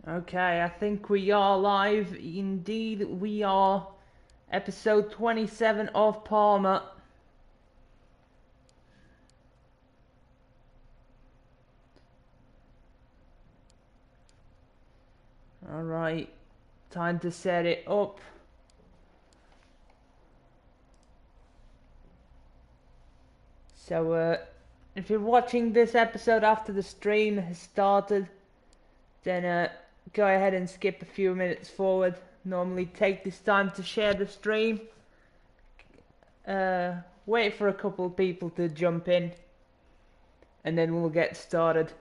Okay, I think we are live. Indeed, we are. Episode 27 of Parma. Alright, time to set it up. So, if you're watching this episode after the stream has started, then go ahead and skip a few minutes forward. Normally take this time to share the stream. Wait for a couple of people to jump in, and then we'll get started.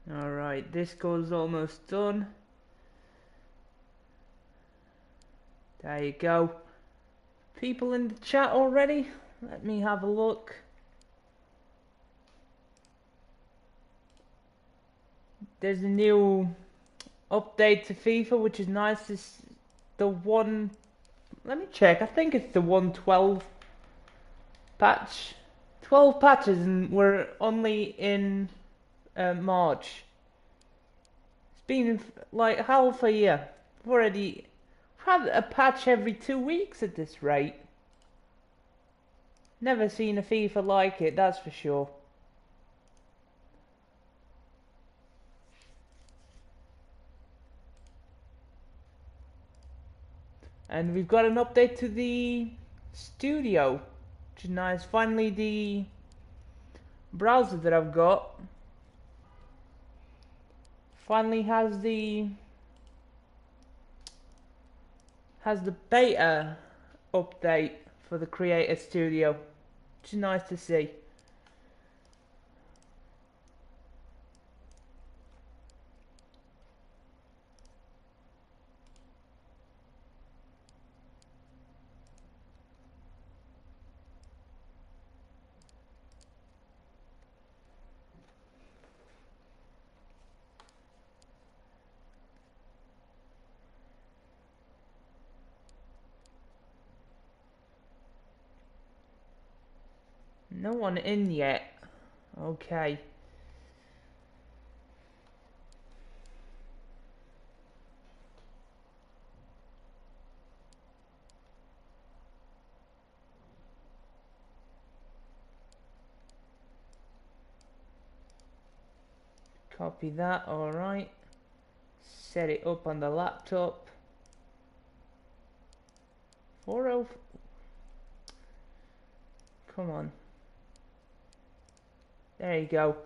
Alright, this goal's almost done. There you go. People in the chat already? Let me have a look. There's a new update to FIFA, which is nice. It's the one... Let me check. I think it's the 112 patch. 12 patches and we're only in March. It's been like half a year. We've already had a patch every 2 weeks at this rate. Never seen a FIFA like it, that's for sure. And we've got an update to the studio, which is nice. Finally, the browser that I've got finally has the beta update for the Creator Studio, which is nice to see. No one in yet. Okay. Copy that, alright. Set it up on the laptop. 40. Come on. There you go.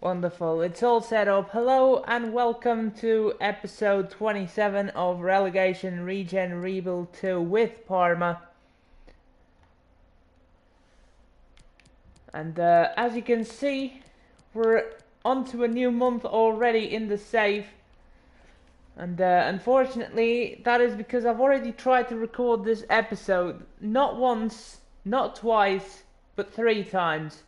Wonderful, it's all set up. Hello and welcome to episode 27 of Relegation, Regen, Rebuild 2 with Parma. And as you can see, we're onto a new month already in the save. And unfortunately, that is because I've already tried to record this episode. Not once, not twice, but 3 times.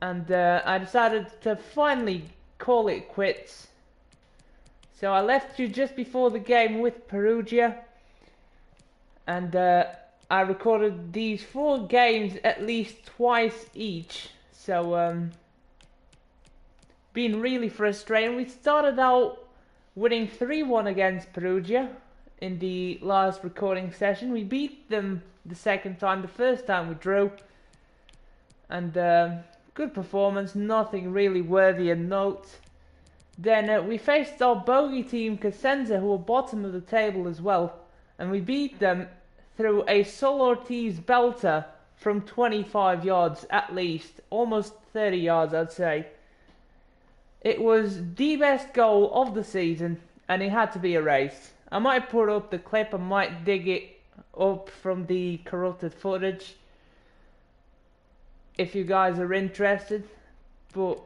And I decided to finally call it quits. So I left you just before the game with Perugia. And I recorded these 4 games at least twice each. So been really frustrating. We started out winning 3-1 against Perugia in the last recording session. We beat them the second time. The first time we drew. And good performance, nothing really worthy of note. Then we faced our bogey team Cosenza, who were bottom of the table as well. And we beat them through a Sol Ortiz belter from 25 yards at least. Almost 30 yards, I'd say. It was the best goal of the season, and it had to be erased. I might put up the clip, I might dig it up from the corrupted footage if you guys are interested, but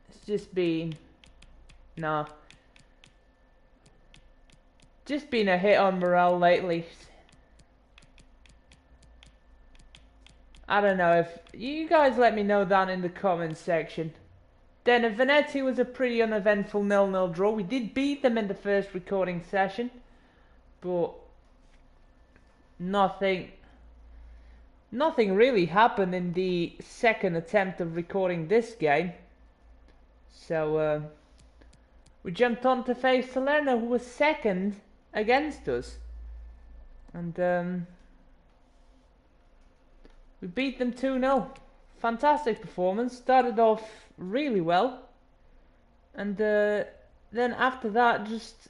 it's just been, just been a hit on morale lately. I don't know, if you guys let me know down in the comments section. Then Venezia was a pretty uneventful 0-0 draw. We did beat them in the first recording session, but nothing really happened in the second attempt of recording this game. So we jumped on to face Salerno, who was second against us. And we beat them 2-0. Fantastic performance. Started off really well. And then after that, just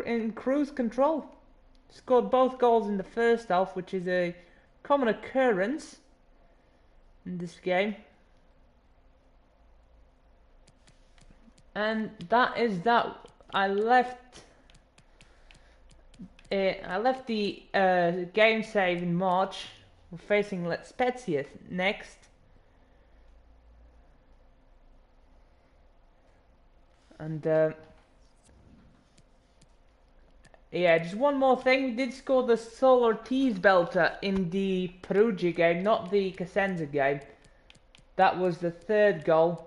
in cruise control. Scored both goals in the first half, which is a common occurrence in this game. And that is that. I left the game save in March. We're facing La Spezia next. And yeah, just one more thing. We did score the Sol Ortiz belter in the Perugia game, not the Cosenza game. That was the third goal.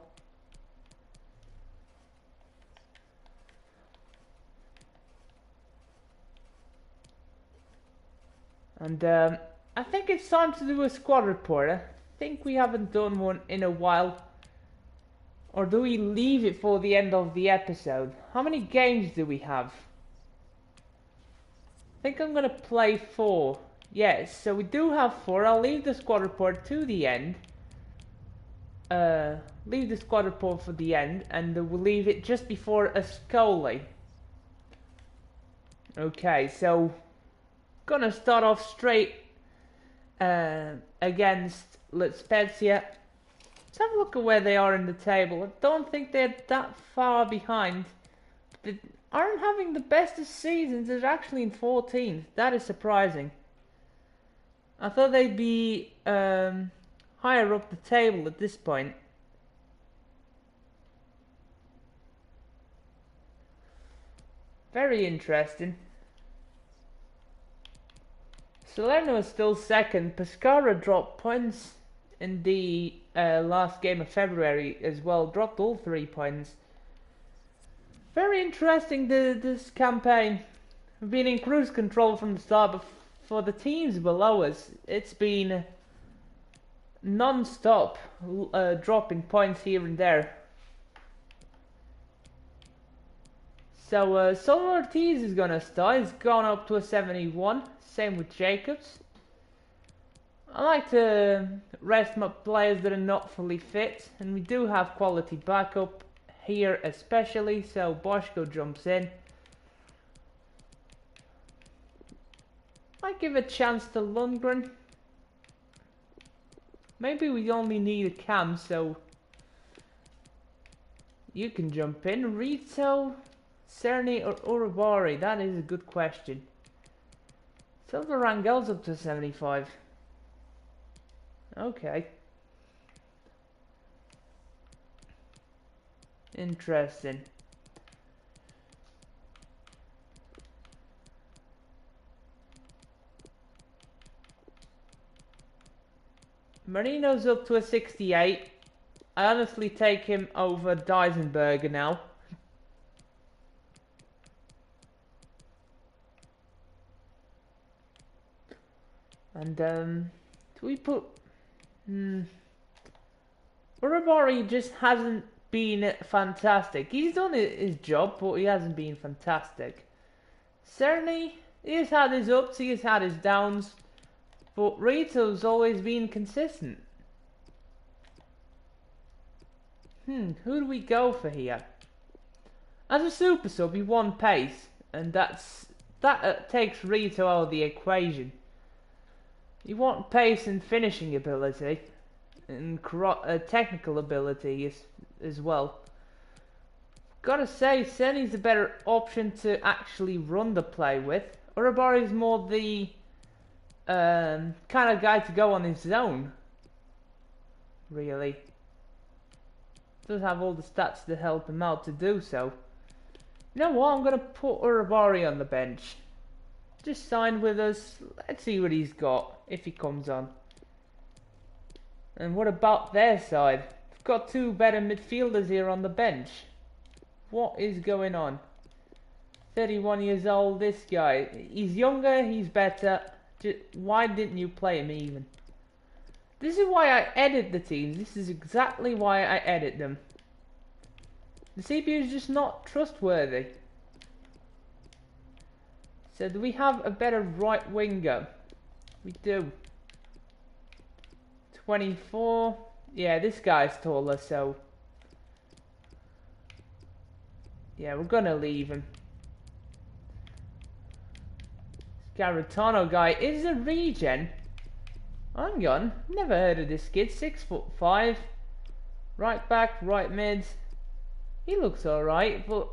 And I think it's time to do a squad report. I think we haven't done one in a while. Or do we leave it for the end of the episode? How many games do we have? I think I'm gonna play 4. Yes, so we do have 4. I'll leave the squad report to the end. Leave the squad report for the end, and we'll leave it just before Ascoli. Okay, so gonna start off straight against La Spezia. Let's have a look at where they are in the table. I don't think they're that far behind. They aren't having the best of seasons. They're actually in 14th. That is surprising. I thought they'd be higher up the table at this point. Very interesting. Salerno is still second. Pescara dropped points in the last game of February as well. Dropped all 3 points. Very interesting, this campaign. We've been in cruise control from the start, but for the teams below us, it's been non-stop dropping points here and there. So Sol Ortiz is gonna start. He's gone up to a 71. Same with Jacobs. I like to rest my players that are not fully fit, and we do have quality backup here especially, so Boschko jumps in. Might give a chance to Lundgren. Maybe we only need a cam, so you can jump in. Rito, Cerny or Uribari? That is a good question. Silva Rangel's up to 75. Okay. Interesting. Marino's up to a 68. I honestly take him over Deisenberger now. And do we put Uribari just hasn't been fantastic. He's done his job, but he hasn't been fantastic. Certainly, he's had his ups, he's had his downs, but Rito's always been consistent. Who do we go for here? As a super sub, he won pace, and that takes Rito out of the equation. You want pace and finishing ability, and technical ability as well. Gotta say, Senny's a better option to actually run the play with. Urabari's more the kind of guy to go on his own. Really. Does have all the stats to help him out to do so. You know what? I'm gonna put Urabari on the bench. Just signed with us. Let's see what he's got if he comes on. And what about their side? We've got two better midfielders here on the bench. What is going on? 31 years old, this guy. He's younger, he's better. Why didn't you play him even? This is why I edit the teams. This is exactly why I edit them. The CPU is just not trustworthy. So do we have a better right winger? We do. 24. Yeah, this guy's taller, so... yeah, we're gonna leave him. This Garitano guy is a regen. Hang on, never heard of this kid. 6'5". Right back, right mid. He looks alright, but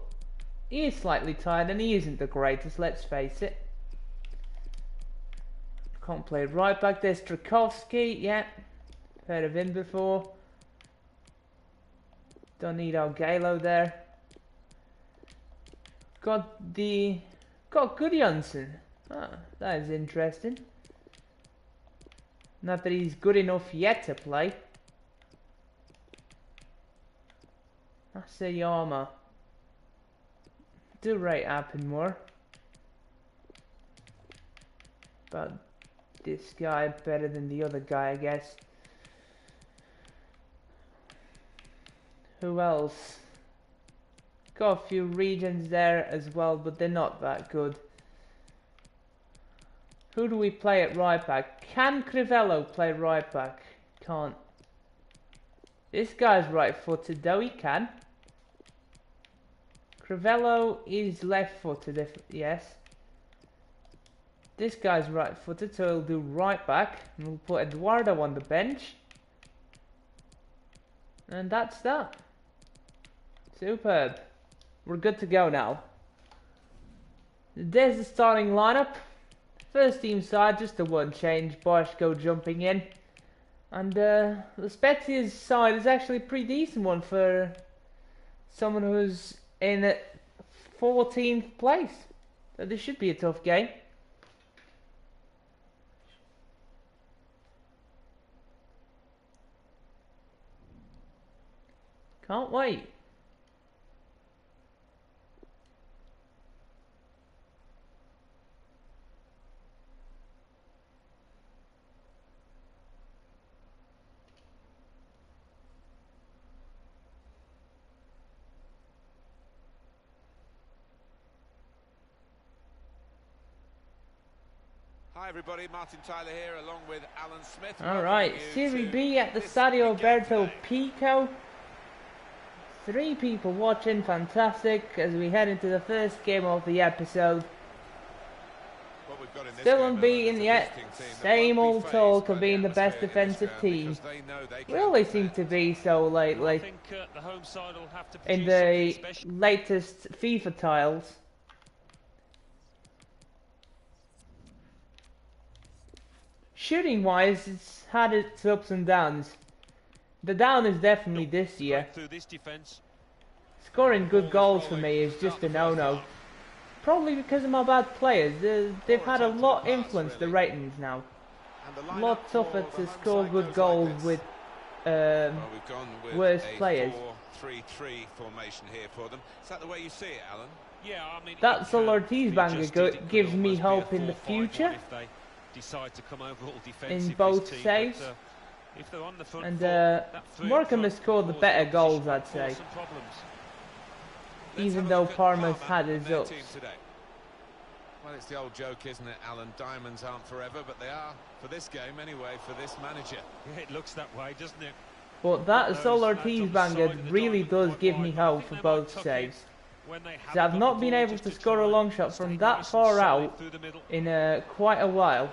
he is slightly tired and he isn't the greatest, let's face it. Can't play right back. There's Strakovski, yeah. Heard of him before. Don't need our Galo there. Got Gudjonsson. Ah, that is interesting. Not that he's good enough yet to play. Asayama. Do rate happen more. But this guy better than the other guy, I guess. Who else? Got a few regions there as well, but they're not that good. Who do we play at right back? Can Crivello play right back? Can't. This guy's right-footed though, he can. Crivello is left-footed, yes. This guy's right-footed, so he'll do right back. And we'll put Eduardo on the bench. And that's that. Superb. We're good to go now. There's the starting lineup. First team side, just the one change. Boschko jumping in. And the Spezia's side is actually a pretty decent one for someone who's in 14th place. So this should be a tough game. Can't wait. Hi everybody, Martin Tyler here along with Alan Smith. Alright, Serie B at the Stadio Alberto Pico. 3 people watching, fantastic, as we head into the first game of the episode. Still unbeaten yet, same old talk of being the best defensive team. We always seem to be so lately in the latest FIFA tiles. Shooting wise, it's had its ups and downs. The down is definitely this year. Scoring good goals for me is just a no-no. Probably because of my bad players. They've had a lot influence the ratings now. A lot tougher to score good goals with worse players. 4-3-3 formation here for them. Is that the way you see it, Alan? Yeah, I mean, that Ortiz banger gives me hope in the future. Decide to come over all In both saves. If they're on the front And foot, Morecambe has scored the better goals, I'd say. Even though Parma's had his ups. Well, it's the old joke, isn't it, Alan? Diamonds aren't forever, but they are for this game anyway, for this manager. Yeah, it looks that way, doesn't it? But that Sol Ortiz banger really does give me hope for both saves. So I've not been able to score a long shot from that far out in quite a while.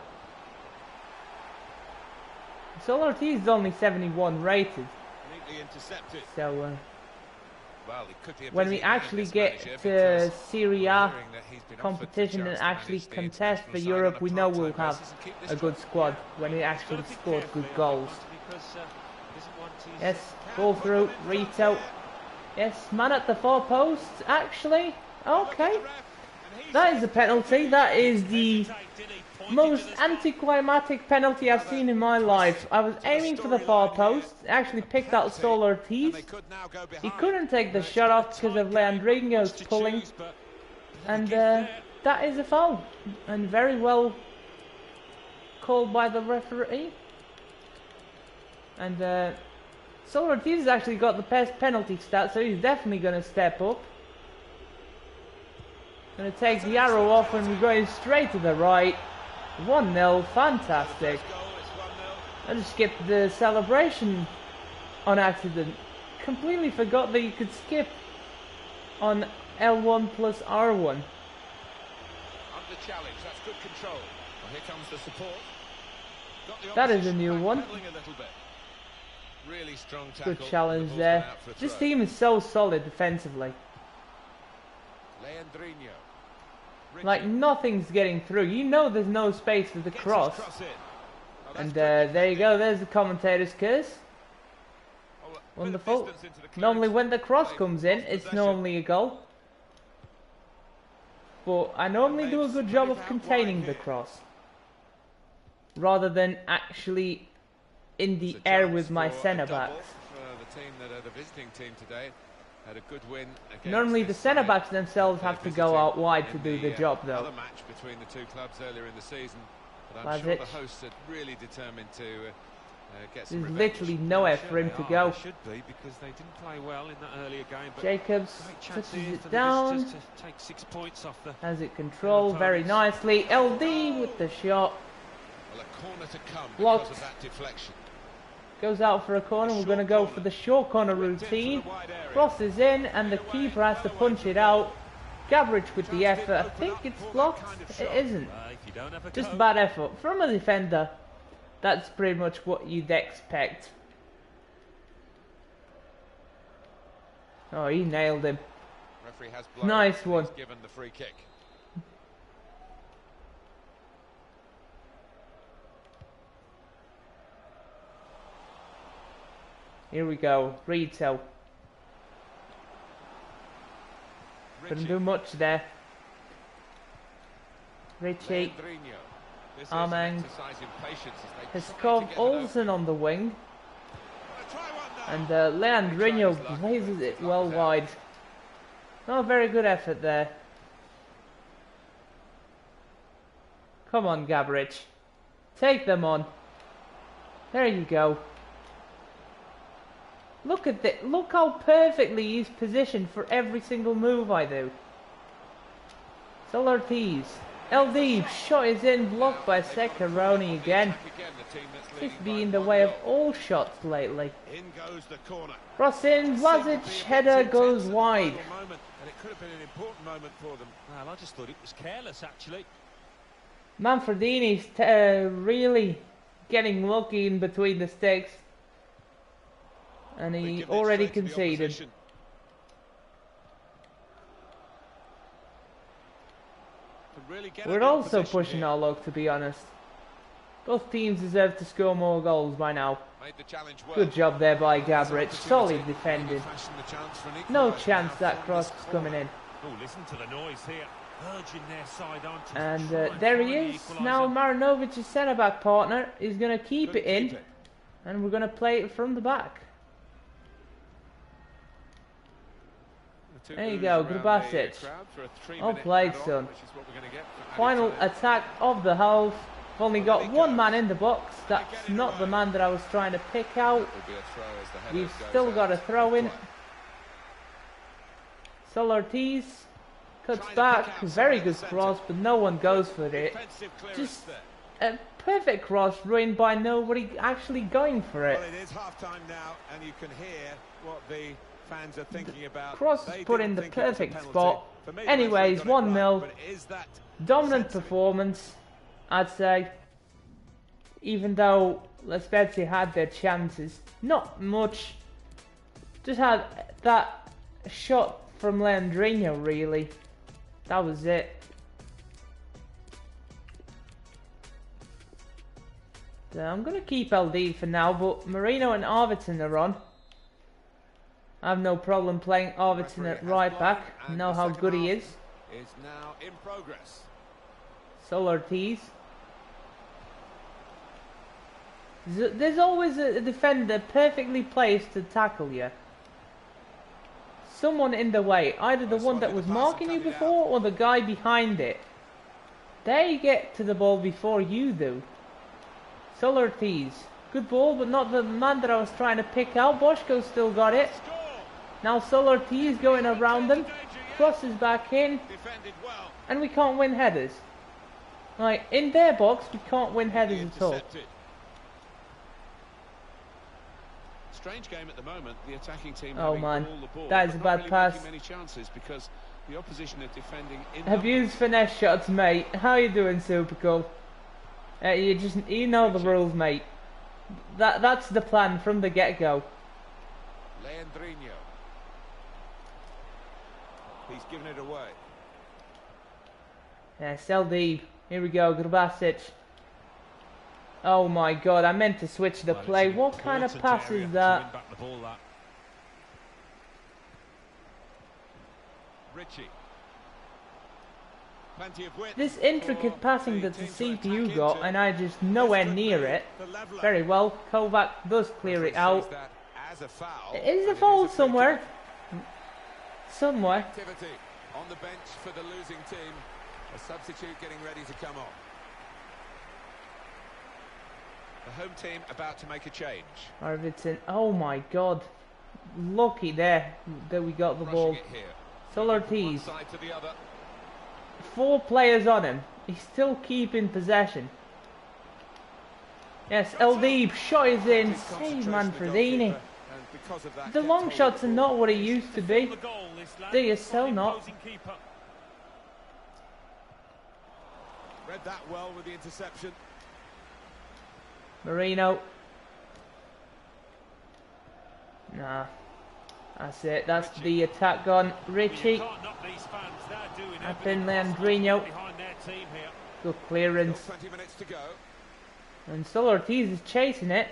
Sol Ortiz is only 71 rated. So when we actually get to Serie A competition and actually contest for Europe, we know we'll have a good squad when we actually score good goals. Yes, ball through, Rito. Yes, man at the far post, actually. Okay. That is a penalty. That is the most anticlimactic penalty I've seen in my life. I was aiming for the far post, actually picked out Sol Ortiz. He couldn't take the shot off because of Leandrinho's pulling. And that is a foul. And very well called by the referee. And Sol Ortiz has actually got the best penalty stat, so he's definitely going to step up. Going to take the arrow off and we're going straight to the right. 1-0, fantastic. I just skipped the celebration on accident. Completely forgot that you could skip on L1 plus R1. Under challenge, that's good control. Well, here comes the support. That is a new one. Really strong tackle. Good challenge there. This team is so solid defensively. Like nothing's getting through. You know there's no space for the cross. And there you go. There's the commentator's curse. Wonderful. Normally when the cross comes in, it's normally a goal. But I normally do a good job of containing the cross, rather than actually in the air with my centre-backs. Normally the centre-backs themselves have to go out wide to do the job though. There's literally nowhere for him to go. Jacobs touches it down. Has it controlled very nicely. LD with the shot. Blocked. Goes out for a corner. We're going to go for the short corner routine. Crosses in and the keeper has to punch it out. Gabric with the effort. I think it's blocked. It isn't. Just bad effort from a defender. That's pretty much what you'd expect. Oh, he nailed him. Nice one. Here we go, Rito. Couldn't do much there. Richie. Armang. Peskov Olsen on the wing. And Leandrinho blazes it well wide. Oh, very good effort there. Come on, Gabric. Take them on. There you go. Look at that. Look how perfectly he's positioned for every single move I do. Sol Ortiz. LD shot is in, blocked by Secaroni again. Just be in the way of all shots lately. Cross in, Vlasic, header goes wide. Well, I just thought it was careless actually. Manfredini's really getting lucky in between the sticks. And he already conceded. We're also pushing our luck, to be honest. Both teams deserve to score more goals by now. Good job there by Gabric. Solid defending. No chance that cross is coming in. And there he is. Now Marinovic's centre-back partner is going to keep it in. And we're going to play it from the back. There you go, Grubasic. Well played, son. Final attack of the half. I've only got one man in the box. That's not the man that I was trying to pick out. We've still got a throw in. Sol Ortiz cuts back. Very good cross, but no one goes for it. Just a perfect cross ruined by nobody actually going for it. Well, it is half-time now, and you can hear what the fans are thinking about. Cross is put in the perfect spot. Anyways, 1-0. Dominant performance, I'd say. Even though La Spezia had their chances. Not much. Just had that shot from Leandrinho, really. That was it. So I'm going to keep LD for now, but Marino and Arvidsson are on. I have no problem playing Arvidsson at right back. Know how good he is. It's now in progress. Sol Ortiz. There's always a defender perfectly placed to tackle you. Someone in the way, either the one that was marking you before or the guy behind it. They get to the ball before you do. Sol Ortiz. Good ball, but not the man that I was trying to pick out. Boschko still got it. Now Sol Ortiz going around them. Crosses back in. And we can't win headers. Like, in their box, we can't win headers at all. Strange game at the moment. The attacking team oh man, all the ball, that is a bad really pass. Many chances because the opposition are defending in Abuse finesse shots, mate. How you doing, Super Cool? You know the rules, mate. That's the plan from the get-go. Leandrinho. He's given it away. Yes, LD. Here we go, Grabasic. Oh my god, I meant to switch the play. What kind of pass is that? Richie. Plenty of width. This intricate passing that the CPU got, and I just nowhere near it. Very well, Kovac does clear it out. It is a foul somewhere. Somewhere. Activity on the bench for the losing team. A substitute getting ready to come on. The home team about to make a change. Arvidsson, oh my god. Lucky there that we got the ball. Sol Ortiz. 4 players on him. He's still keeping possession. Yes, LD shot is in. Save Manfredini. The long shots are not what it used to be. They are so not. Read that well with the interception. Marino. Nah. That's it. That's the attack gone. Richie. Up in Leandrinho. Good clearance. 20 minutes to go. And Sol Ortiz is chasing it.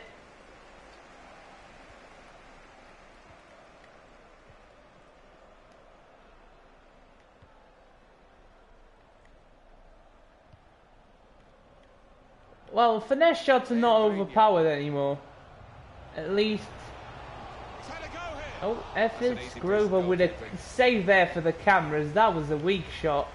Well, finesse shots are not overpowered anymore. At least. Oh, Effis Grover with a save there for the cameras. That was a weak shot.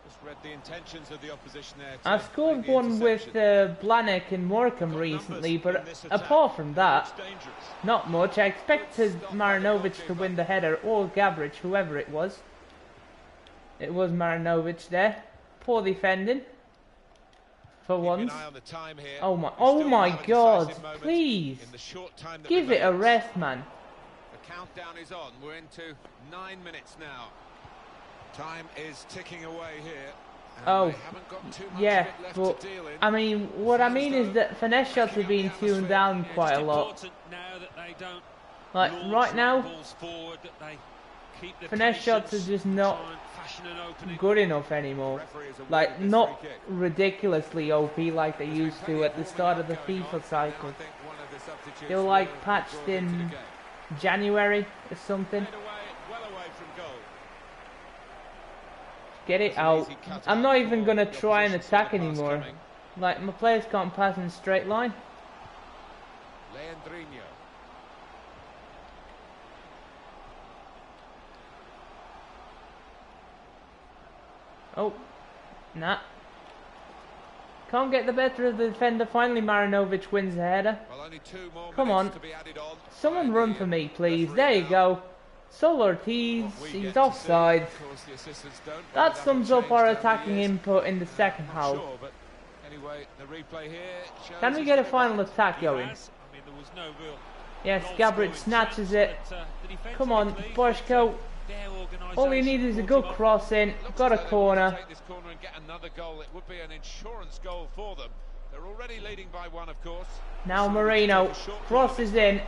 Just read the intentions of the opposition there. I've scored one with Blanek and Morecambe recently, but apart from that, not much. I expected Marinovic to win the header, or Gabric, whoever it was. It was Marinovic there. Poor defending. For once. Oh my god, please. Give it a rest, man. The countdown is on. We're into 9 minutes now. Time is ticking away here. Oh, yeah, but I mean, what I mean is that finesse shots are being tuned down quite a lot. Like, right now, finesse shots are just not good enough anymore. Like, not ridiculously OP like they used to at the start of the FIFA cycle. They were like patched in January or something. Get it out. I'm not even gonna try and attack anymore. Like, my players can't pass in a straight line. Leandrinho. Oh, nah. Can't get the better of the defender. Finally, Marinovic wins the header. Well, only 2 more Come minutes on. to be added on. Someone run for me, please. There you go. Sol Ortiz, he's offside. That sums up our attacking input in the second half. Sure, but anyway, the replay here shows Can we us get a that final attack going? Yes, Gabriel snatches it. Come on, Boschko. All you need is a good cross in. Got a corner. Take this corner and get another goal. It would be an insurance goal for them. They're already leading by 1, of course. Now Marino crosses in.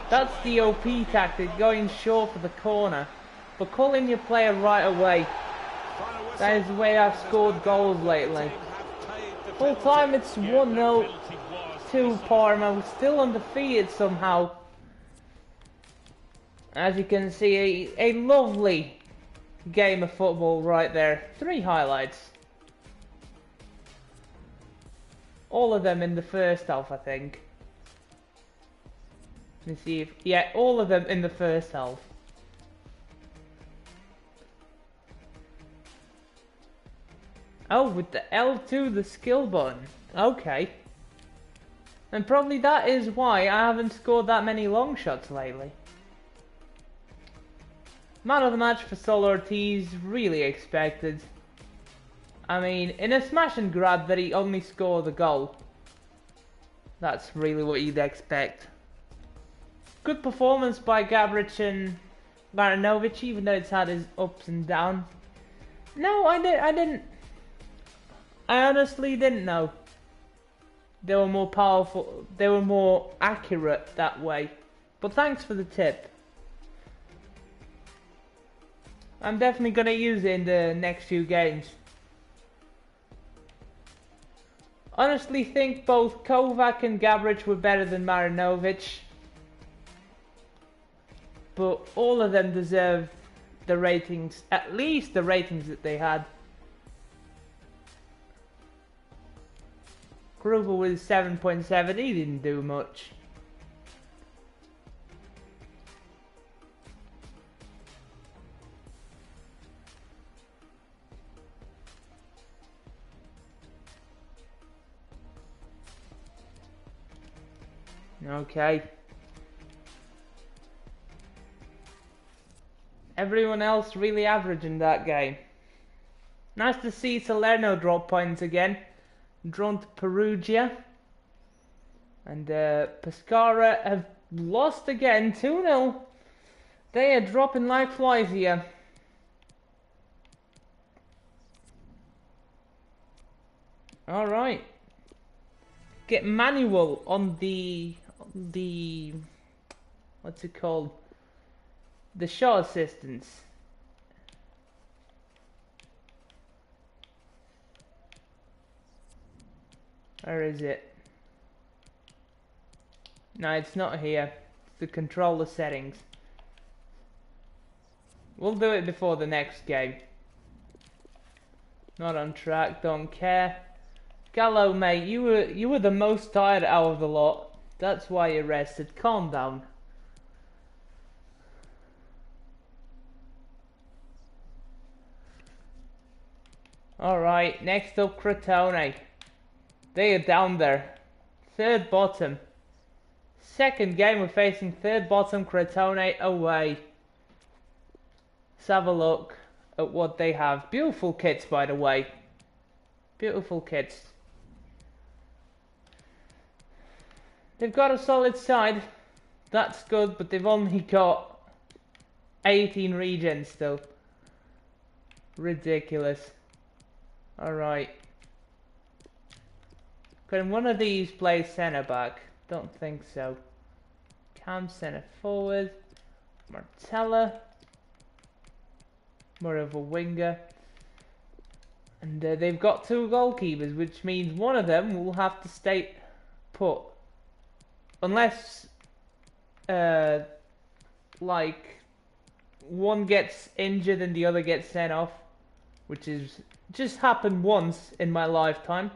That's the OP tactic, going short for the corner, but calling your player right away. That is the way I've scored goals lately. Full time it's 1-0 to Parma. We're still undefeated somehow. As you can see, a lovely game of football right there. 3 highlights. All of them in the first half, I think. Let me see if... yeah, all of them in the first half. Oh, with the L2, the skill button. Okay. And probably that is why I haven't scored that many long shots lately. Man of the match for Sol Ortiz, really expected. I mean, in a smash and grab that he only scored a goal. That's really what you'd expect. Good performance by Gabriel and Marinovic, even though it's had his ups and downs. No, I didn't. I honestly didn't know. They were more powerful, they were more accurate that way. But thanks for the tip. I'm definitely going to use it in the next few games. Honestly think both Kovac and Gabriel were better than Marinovic. But all of them deserve the ratings, at least the ratings that they had. Gruber with 7.7, he didn't do much. Okay. Everyone else really average in that game. Nice to see Salerno drop points again. Drawn to Perugia. And Pescara have lost again, 2-0. They are dropping like flies here. Alright. Get manual on the what's it called? The shot assistance. Where is it? No, it's not here. It's the controller settings. We'll do it before the next game. Not on track, don't care. Gallo, mate, you were the most tired out of the lot. That's why you rested. Calm down. Alright, next up Crotone. They are down there. Third bottom. Second game we're facing third bottom Crotone away. Let's have a look at what they have. Beautiful kits, by the way. Beautiful kits. They've got a solid side. That's good, but they've only got 18 Regen still. Ridiculous. Alright. Can one of these play centre back? Don't think so. Cam centre forward. Martella. More of a winger. And they've got 2 goalkeepers, which means one of them will have to stay put. Unless, like, one gets injured and the other gets sent off. Which is just happened once in my lifetime.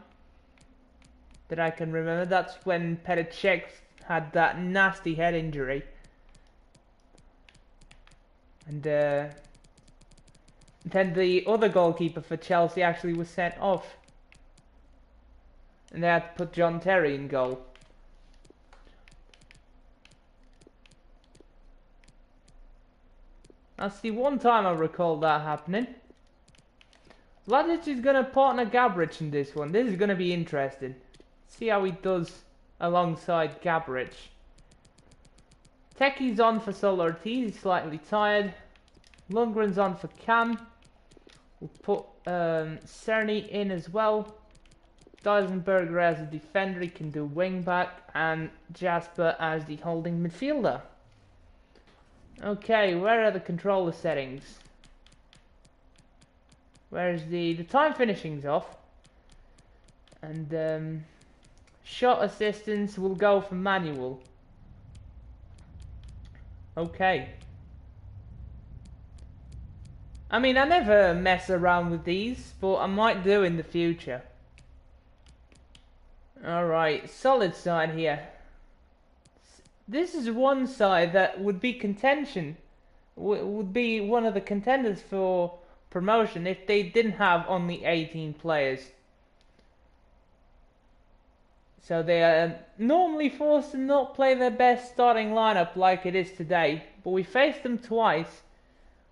That I can remember. That's when Petr had that nasty head injury. And Then the other goalkeeper for Chelsea actually was sent off. And they had to put John Terry in goal. That's the one time I recall that happening. Vladic is going to partner Gabric in this one. This is going to be interesting. See how he does alongside Gabric. Teki's on for Solarty. He's slightly tired. Lundgren's on for Cam. We'll put Cerny in as well. Deisenberger as a defender. He can do wing back. And Jasper as the holding midfielder. Okay, where are the controller settings? Where's the time finishing's off? And shot assistance will go for manual. Okay. I mean, I never mess around with these, but I might do in the future. Alright, solid side here. This is one side that would be contention. Would be one of the contenders for promotion if they didn't have only 18 players. So they are normally forced to not play their best starting lineup like it is today. But we faced them twice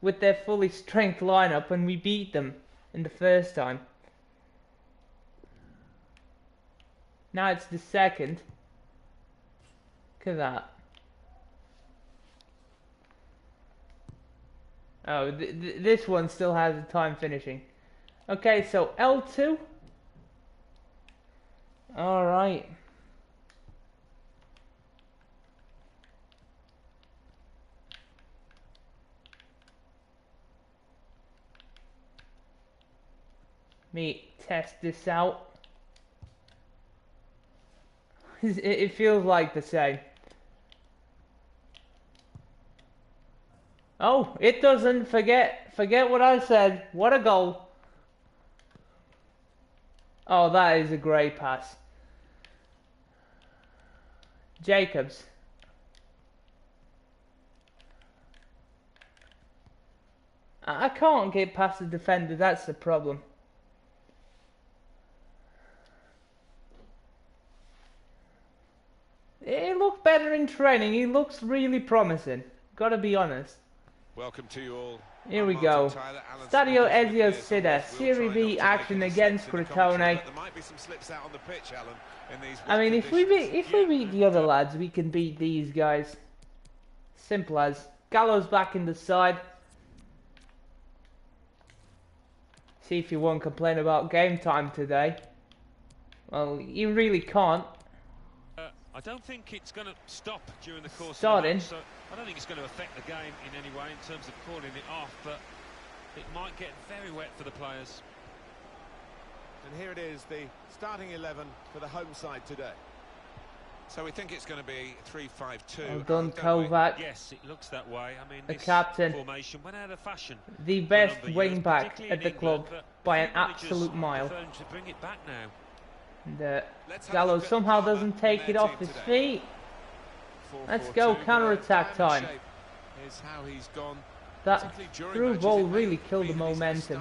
with their fully strength lineup and we beat them in the first time. Now it's the second. Look at that. Oh, this one still has a time finishing. Okay, so L2. Alright. Let me test this out. It feels like the same. Oh, it doesn't. Forget what I said. What a goal. Oh, that is a great pass. Jacobs. I can't get past the defender, that's the problem. He looked better in training, he looks really promising. Gotta be honest. Welcome to you all. Here we go. Stadio Ezio Sida, Serie B action against Crotone. I mean, if we beat the other lads, we can beat these guys. Simple as. Gallo's back in the side. See if you won't complain about game time today. Well, you really can't. I don't think it's going to stop during the course Starting. of the match, so I don't think it's going to affect the game in any way in terms of calling it off, but it might get very wet for the players. And here it is, the starting 11 for the home side today. So we think it's going to be 3-5-2. Well done, Kovac. Yes, it looks that way. I mean, the this captain, formation went out of fashion. the best wing back at the club by an absolute mile. To bring it back now. And Gallo somehow doesn't take it off his feet. Let's go, counter-attack time. That through ball really killed the momentum.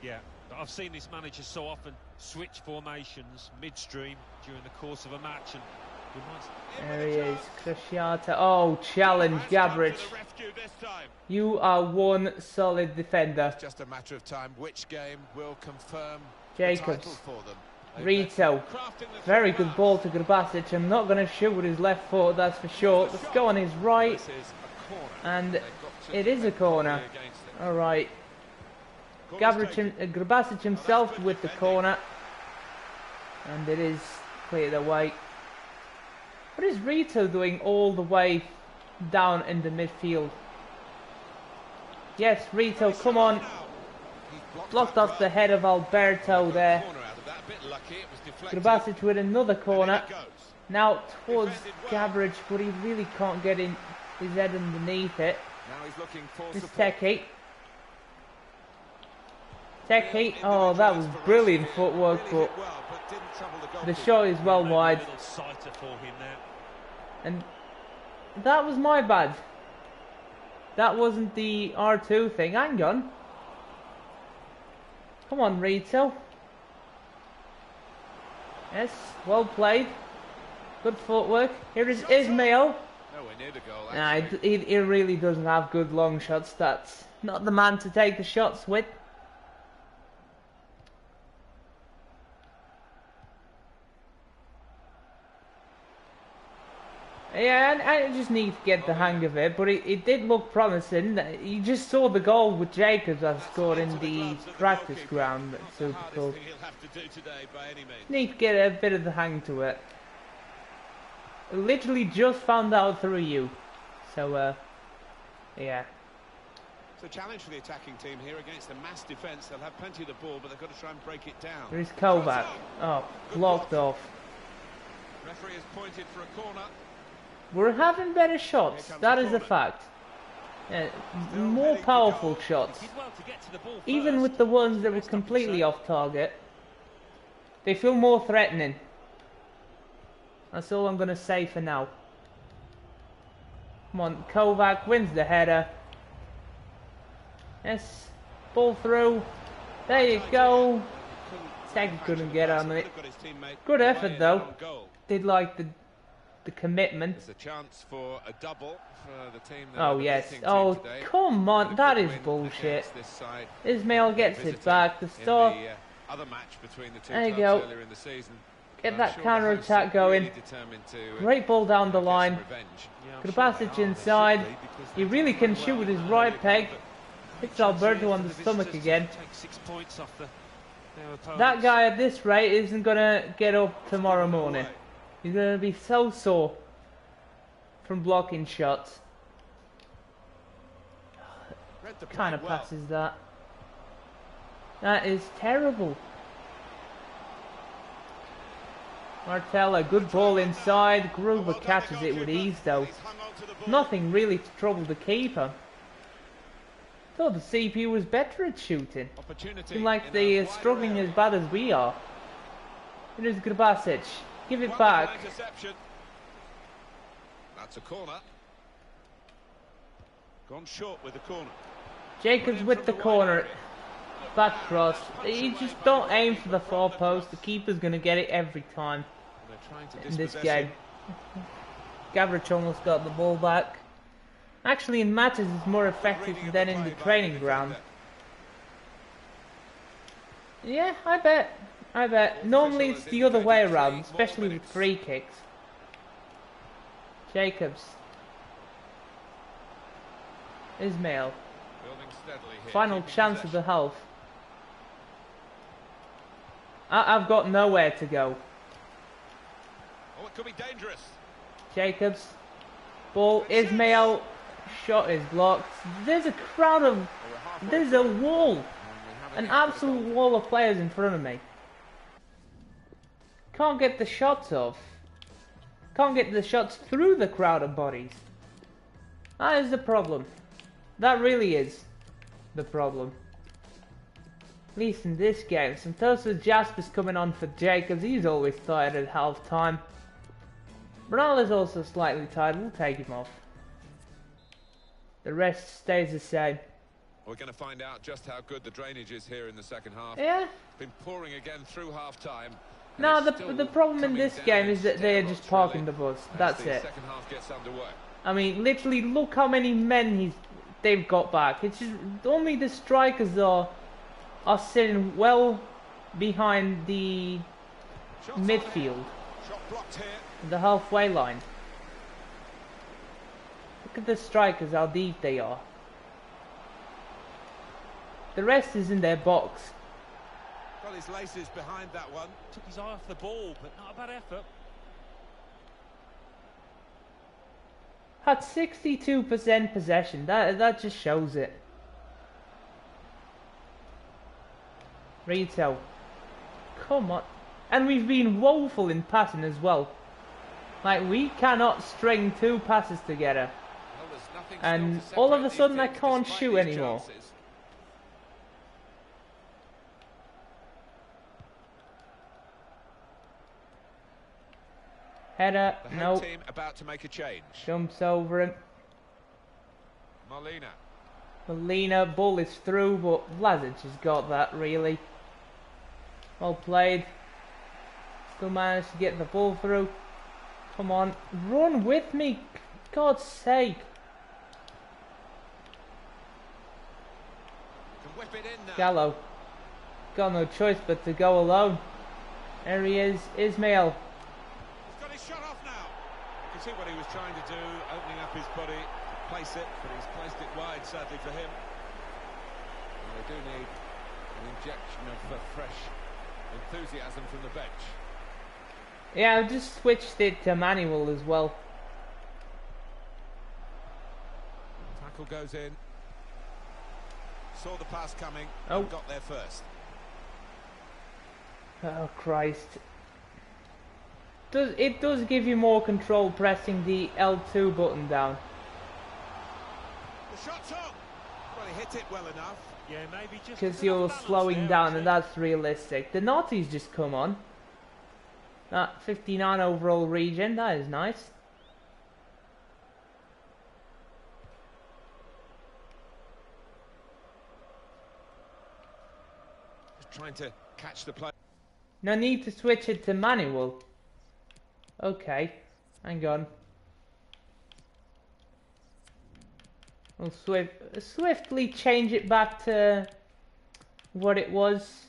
Yeah, I've seen this manager so often switch formations midstream during the course of a match. And there he is, Cresciata. Oh, challenge, Gabric. You are one solid defender. It's just a matter of time which game will confirm Jacobs. Rito. Very good ball to Grabasic. I'm not going to shoot with his left foot, that's for sure. Let's go on his right. And it is a corner. Alright. Grabasic himself with the corner. And it is cleared away. What is Rito doing all the way down in the midfield? Yes, Rito, come on. Blocked off the head of Alberto there. Grabasic with another corner. Now towards Gabric, but he really can't get in his head underneath it. This Teki. Teki, oh, that was brilliant footwork, but the shot is well wide. And that was my bad. That wasn't the R2 thing. Hang on. Come on, Rito. Yes, well played. Good footwork. Here is Ismail. Nowhere near the goal, Nah, actually. he really doesn't have good long shot stats. Not the man to take the shots with. Yeah, and I just need to get the hang of it, but it did look promising. You just saw the goal with Jacobs I scored in the practice ground. That's super cool. Need to get a bit of the hang to it. Literally just found out through you. So, yeah. It's a challenge for the attacking team here against a mass defence. They'll have plenty of the ball, but they've got to try and break it down. There's Kovac. Oh, blocked off. Referee has pointed for a corner. We're having better shots, that is a fact. More powerful shots. Even with the ones that were completely off target, they feel more threatening. That's all I'm going to say for now. Come on, Kovac wins the header. Yes, ball through. There you go. Teg couldn't get on it. Good effort though. Did like the commitment. There's a chance for a double for the team. Oh yes. Oh come on, that is bullshit. Ismail gets it back. The stop. There you go. Get that counter attack going. Great ball down the line. Grabasic inside. He really can shoot with his right peg. Hits Alberto on the stomach again. That guy at this rate isn't gonna get up tomorrow morning. He's going to be so sore from blocking shots. What kind of pass is that? That is terrible. Martella, good ball inside. Gruber catches it with ease though. Nothing really to trouble the keeper. Thought the CPU was better at shooting. Seems like they're struggling as bad as we are. It is Grabasic. Give it back. That's a corner. Gone short with the corner. Jacobs with the corner. Back cross. You just don't aim for the far post. The keeper's going to get it every time in this game. Gavrich almost got the ball back. Actually, in matches, it's more effective than in the training ground. Yeah, I bet. Normally it's the other way around, especially with free kicks. Jacobs. Ismail. Final chance of the half. I've got nowhere to go. Oh, it could be dangerous. Jacobs. Ball. Ismail. Shot is blocked. There's a crowd of... There's a wall. An absolute wall of players in front of me. Can't get the shots off. Can't get the shots through the crowd of bodies. That is the problem. That really is the problem. At least in this game. Santoso Jasper's coming on for Jacobs. He's always tired at half time. Ronaldo's also slightly tired. We'll take him off. The rest stays the same. We're going to find out just how good the drainage is here in the second half. Yeah. Been pouring again through half time. No, the problem in this game is that they're just parking the bus. That's it. Second half gets underway. I mean, literally, look how many men they've got back. It's just only the strikers are sitting well behind the midfield, the halfway line. Look at the strikers, how deep they are. The rest is in their box. Got his laces behind that one. Took his eye off the ball, but not a bad effort. Had 62% possession. That just shows it. Rito. Come on. And we've been woeful in passing as well. Like, we cannot string two passes together. Well, and all of a sudden I can't shoot anymore. Header, no. Team about to make a change. Jumps over him. Molina. Molina, ball is through, but Vlasic has got that, really. Well played. Still managed to get the ball through. Come on, run with me, God's sake. Can whip it in now. Gallo. Got no choice but to go alone. There he is, Ismail. He's got his shot off now. You can see what he was trying to do, opening up his body, place it, but he's placed it wide, sadly for him. And they do need an injection of fresh enthusiasm from the bench. Yeah, I've just switched it to manual as well. Tackle goes in. Saw the pass coming, Oh. and got there first. Oh Christ. It does give you more control pressing the L2 button down. The shot's on. Well, he hit it well enough. Yeah, maybe just Because you're slowing down and that's realistic. The naughty's just come on. That 59 overall Regen, that is nice. Just trying to catch the play. No need to switch it to manual. Okay, hang on. We'll swiftly change it back to what it was,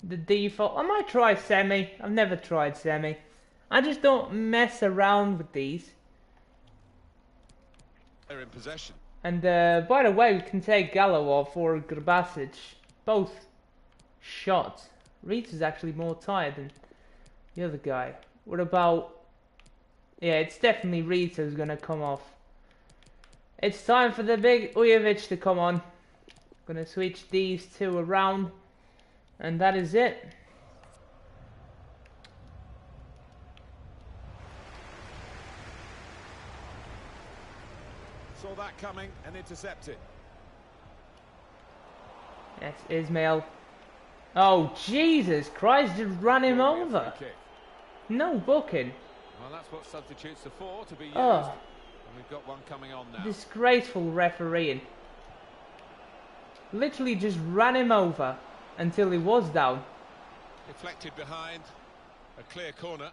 the default. I might try semi. I've never tried semi. I just don't mess around with these. They're in possession. And by the way, we can take Gallo off or Grabasic. Both shots. Reeds is actually more tired than the other guy. What about... Yeah, it's definitely Reeds who's going to come off. It's time for the big Ujovic to come on. Going to switch these two around. And that is it. Saw that coming and intercepted. Yes, Ismail. Oh, Jesus Christ, just ran him over. No booking. Well, that's what substitutes are for, to be used. Oh. And we've got one coming on now. Disgraceful refereeing. Literally just ran him over until he was down. Deflected behind. A clear corner.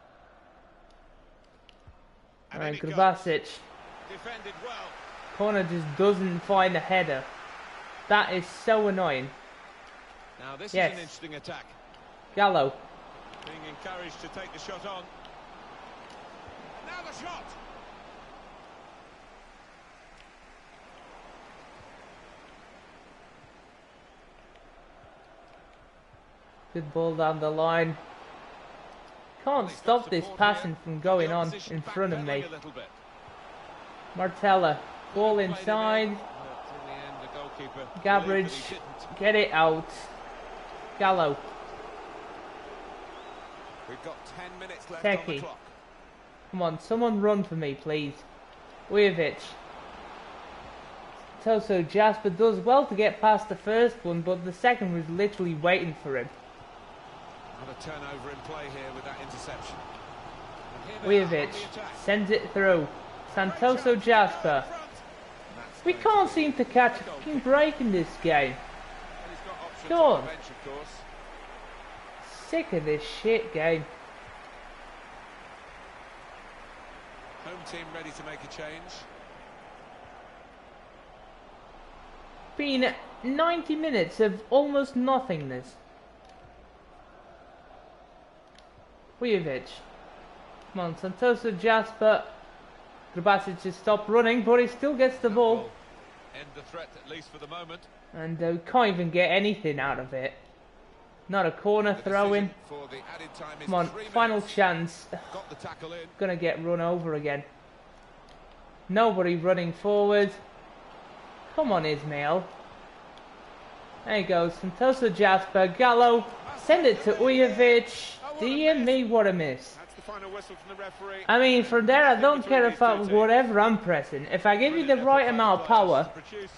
And Alright, in it Grabasic. goes. Defended well. Corner just doesn't find a header. That is so annoying. Now this Yes. is an interesting attack. Gallo. Being encouraged to take the shot on. Now the shot. Good ball down the line. Can't stop this passing from going on in front of me. Martella. Ball inside. Gabbridge. Get it out. Gallo. We've got 10 minutes left on the Teki. clock. Come on, someone run for me, please. Ujovic. Toso Jasper does well to get past the first one, but the second was literally waiting for him. Not a turnover in play here with that interception. And here they are Ujovic on the attack. sends it through. Santoso Jasper. That's We going can't to seem to catch a fucking break in this game. And he's got options Go on on. the bench, of course. Sick of this shit game. Home team ready to make a change. Been 90 minutes of almost nothingness. Ujovic. Come on, Santoso Jasper. Grabasic just stopped running, but he still gets the ball. Will end the threat, at least for the moment. And we can't even get anything out of it. Not a corner The throw in. decision for the added time is Come on, 3 final minutes. chance. Got the tackle in. Gonna get run over again. Nobody running forward. Come on, Ismail. There he goes. Santoso Jasper. Gallo. Send it to Ujovic. Dear me, what a miss. That's the final whistle from the referee. I mean, from there, I don't care about whatever I'm pressing. If I give you the right amount of power,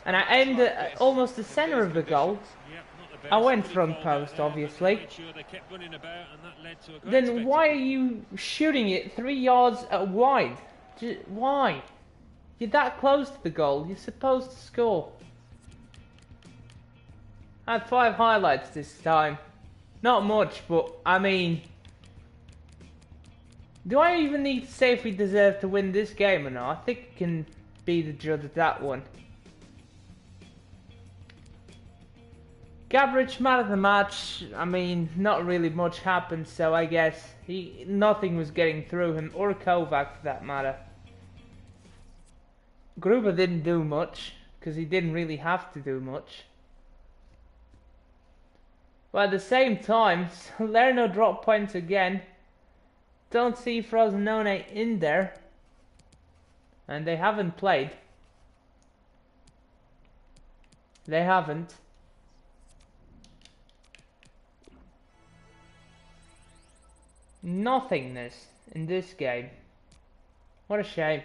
and I aimed at almost the centre of the goal, I went front post, obviously. Then why are you shooting it 3 yards wide? Why? You're that close to the goal. You're supposed to score. I had 5 highlights this time. Not much, but I mean... Do I even need to say if we deserve to win this game or not? I think I can be the judge of that one. Gabriel, man of the match. I mean, not really much happened, so I guess nothing was getting through him, or Kovac for that matter. Gruber didn't do much, because he didn't really have to do much. But at the same time, Salerno dropped points again. Don't see Frosinone in there. And they haven't played. They haven't. Nothingness in this game. What a shame.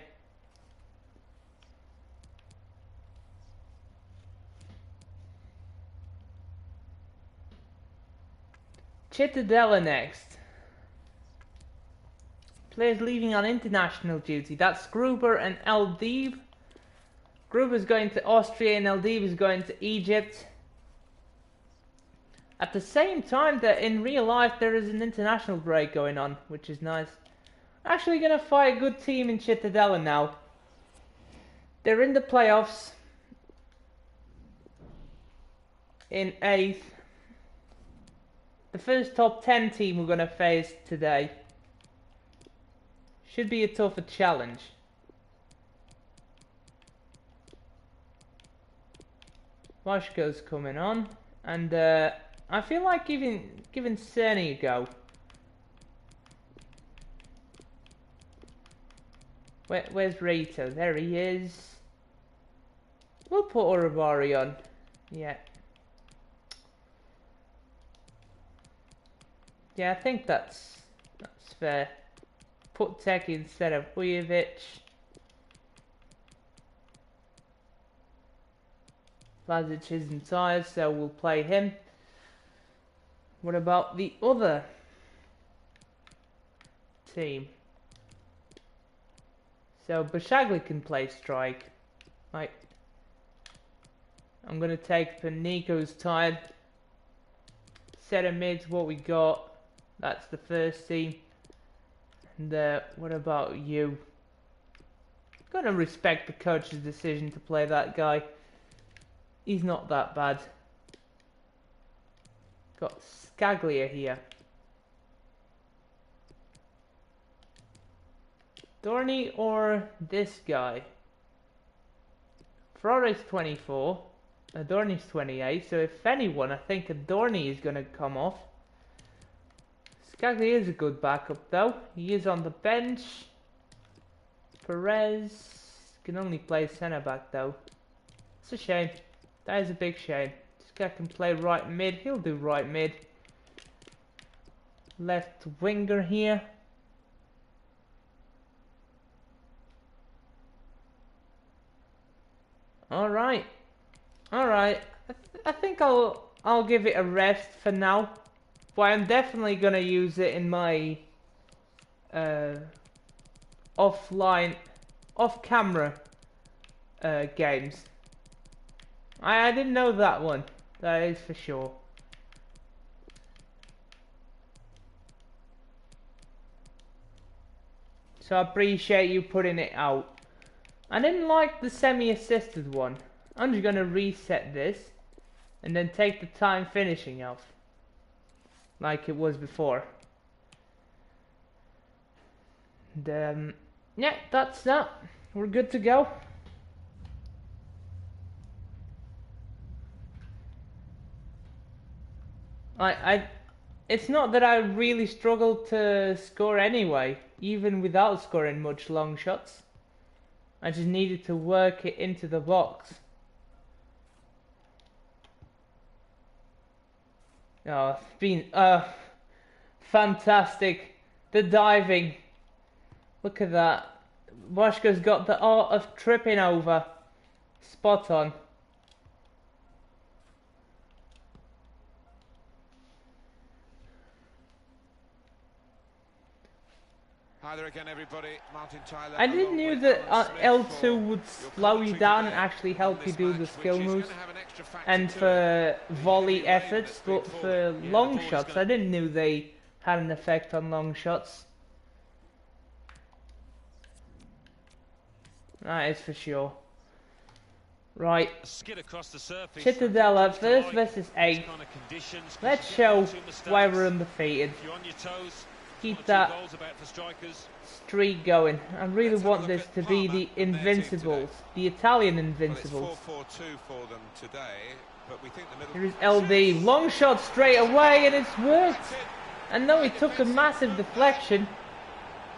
Cittadella next. Players leaving on international duty. That's Gruber and Eldib. Gruber's going to Austria and Eldib is going to Egypt. At the same time that in real life there is an international break going on, which is nice. Actually gonna fight a good team in Cittadella now. They're in the playoffs. In 8th. The first top 10 team we're gonna face today. Should be a tougher challenge. Washko's coming on. And I feel like giving Cerny a go. Where's Rito? There he is. We'll put Urabari on. Yeah. Yeah, I think that's fair. Put Teki instead of Ujovic. Lazic isn't tired, so we'll play him. What about the other team? So Bashagli can play strike. Right. I'm gonna take Nico's tired. Set of mids, what we got. That's the first team. And what about you? Gonna respect the coach's decision to play that guy. He's not that bad. Got Scaglia here. Dorney or this guy? Flores 24. Adorni's 28. So if anyone, I think Adorni is going to come off. Scaglia is a good backup though. He is on the bench. Perez can only play centre back though. It's a shame. That is a big shame. This guy can play right mid. He'll do right mid. Left winger here. Alright. Alright. I think I'll give it a rest for now. But I'm definitely gonna use it in my off-camera games. I didn't know that one. That is for sure. So I appreciate you putting it out. I didn't like the semi-assisted one. I'm just gonna reset this and then take the time finishing off like it was before. And yeah, that's that. We're good to go. It's not that I really struggled to score anyway, even without scoring much long shots. I just needed to work it into the box. Oh, it's been fantastic. The diving. Look at that. Washka's got the art of tripping over. Spot on. Hi there again, everybody. Martin Tyler. I didn't know that L2 would slow you down and actually help you do the skill moves and for volley efforts, but for long shots, I didn't know they had an effect on long shots. That is for sure. Right. Citadella first versus 8th. Let's show why we're undefeated. Keep that streak going. I really want this to be the Invincibles, the Italian Invincibles. Here is LD, long shot straight away, and it's worked. I know it took a massive deflection,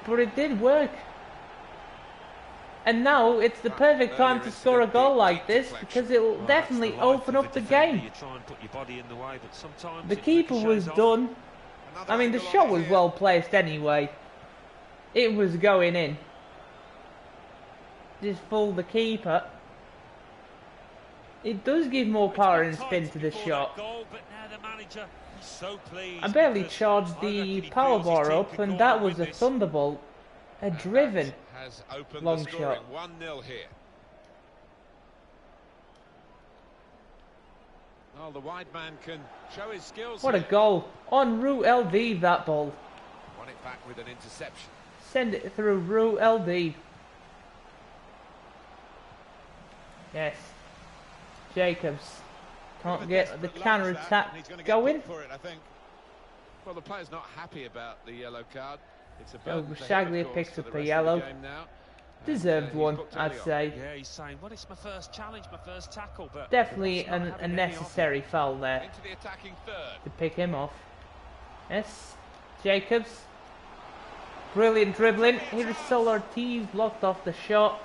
but it did work. And now it's the perfect time to score a goal like this, because it will definitely open up the game. The keeper was done. I mean, the shot was well placed anyway. It was going in. Just fooled the keeper. It does give more power and spin to the shot. I barely charged the power bar up, and that was a thunderbolt. A driven long shot. 1-0 here. Well, the wide man can show his skills. What a goal. En route LD, that ball. Won it back with an interception. Send it through route LD. Yes. Jacobs can't get the counter attack going. Well, the player's not happy about the yellow card. Shaglia picks up a yellow. Deserved one, I'd say. Yeah, he's saying, well, it's my first challenge, my first tackle, but definitely a necessary foul there into the attacking third. to pick him off. Yes, Jacobs. Brilliant dribbling. Here's Sol Ortiz, blocked off the shot.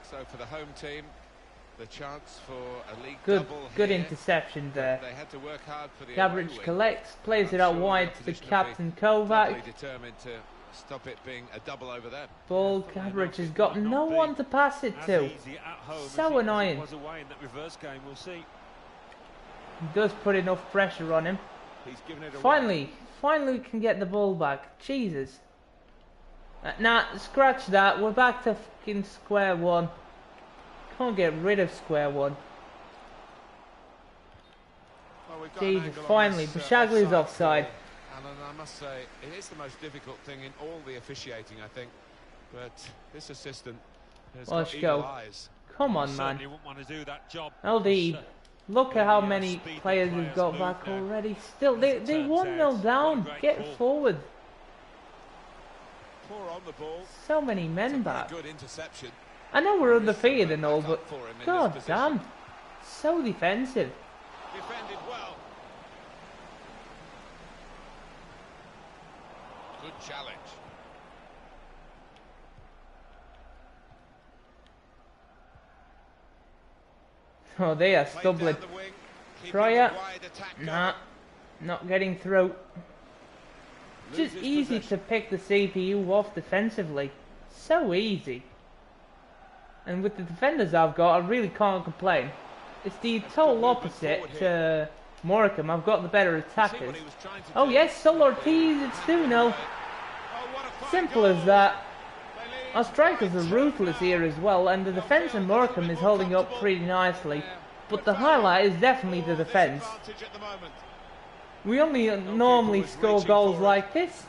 So for the home team, the chance for a league Good double good here. interception there. They had to work hard for the Gabric away win. collects, plays it out wide to the captain Doubly Kovac. determined to stop it being a double over them. Ball, Gabric has got no one to pass it to. So annoying. He does put enough pressure on him. He's given it Finally we can get the ball back. Jesus. Nah, scratch that. We're back to fucking square one. Can't get rid of square one. Well, Jesus, finally, Bashagli's offside. And I must say, it is the most difficult thing in all the officiating, I think. But this assistant has got eagle eyes. Come on, man. Want to do that job. LD, look at how many players we've got back already. Still, they 1-0 down. Get forward. Poor on the ball. So many men back. Good interception. I know we're undefeated and all, but god damn, so defensive. Defended well. Good challenge. Oh, they are stumbling. Fryer, nah, not getting through. It's just easy to pick the CPU off defensively. So easy. And with the defenders I've got, I really can't complain. It's the total opposite to Morecambe. I've got the better attackers. Oh yes, Sol Ortiz, it's 2-0. Simple as that. Our strikers are ruthless here as well, and the defence in Morecambe is holding up pretty nicely. But the highlight is definitely the defence. We only normally score goals like this,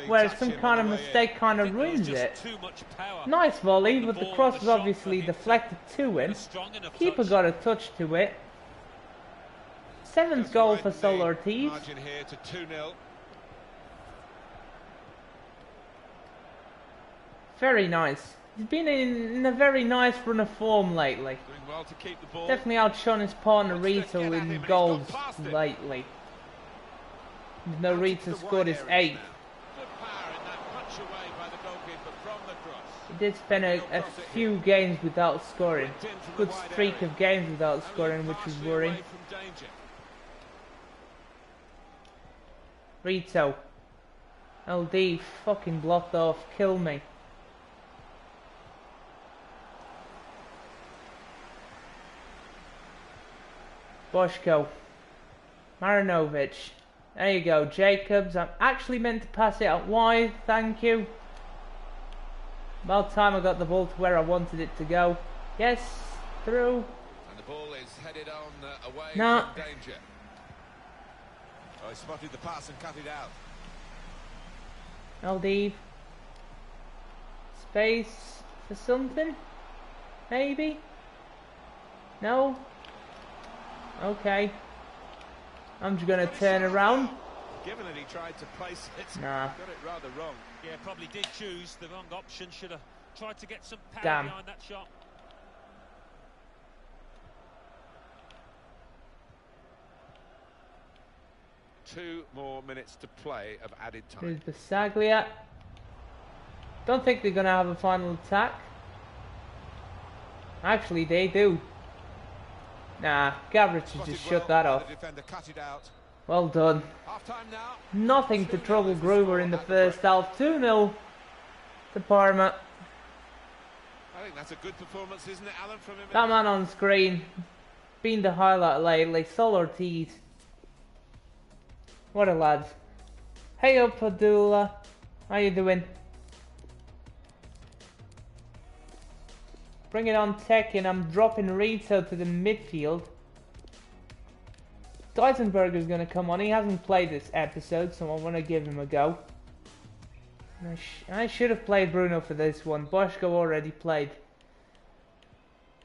where some kind of mistake kind of ruins it. Nice volley, but the cross was obviously deflected to him. Keeper got a touch to it. 7th goal for Sol Ortiz. Very nice. He's been in a very nice run of form lately. Definitely outshone his partner Rito in goals lately. Even though Rito scored his 8th. He did spend a few games without scoring. Good streak of games without scoring, which was worrying. Rito. LD fucking blocked off. Kill me. Boško. Marinovic. There you go, Jacobs. I'm actually meant to pass it out wide. Thank you. About time I got the ball to where I wanted it to go. Yes, through. And the ball is headed on away No. from danger. Oh, he spotted the pass and cut it out. Aldeep. Space for something? Maybe? No? Okay. I'm just gonna turn around. Given that he tried to place it, Nah. got it rather wrong. Yeah, probably did choose the wrong option. Should have tried to get some power Damn. behind that shot. Two more minutes to play of added time. Here's Basaglia. Don't think they're gonna have a final attack. Actually, they do. Nah, Gavrich has just shut that off. The defender cut it out. Well done. Half-time now. Nothing to trouble Gruber in the first half. 2-0 to Parma. I think that's a good performance, isn't it, Alan, from him? That man on screen, been the highlight lately. Sol Ortiz. What a lad. Hey up, Padula. How you doing? Bring it on Tekken. I'm dropping Rito to the midfield. Deisenberger's going to come on. He hasn't played this episode, so I want to give him a go. I should have played Bruno for this one. Boschko already played.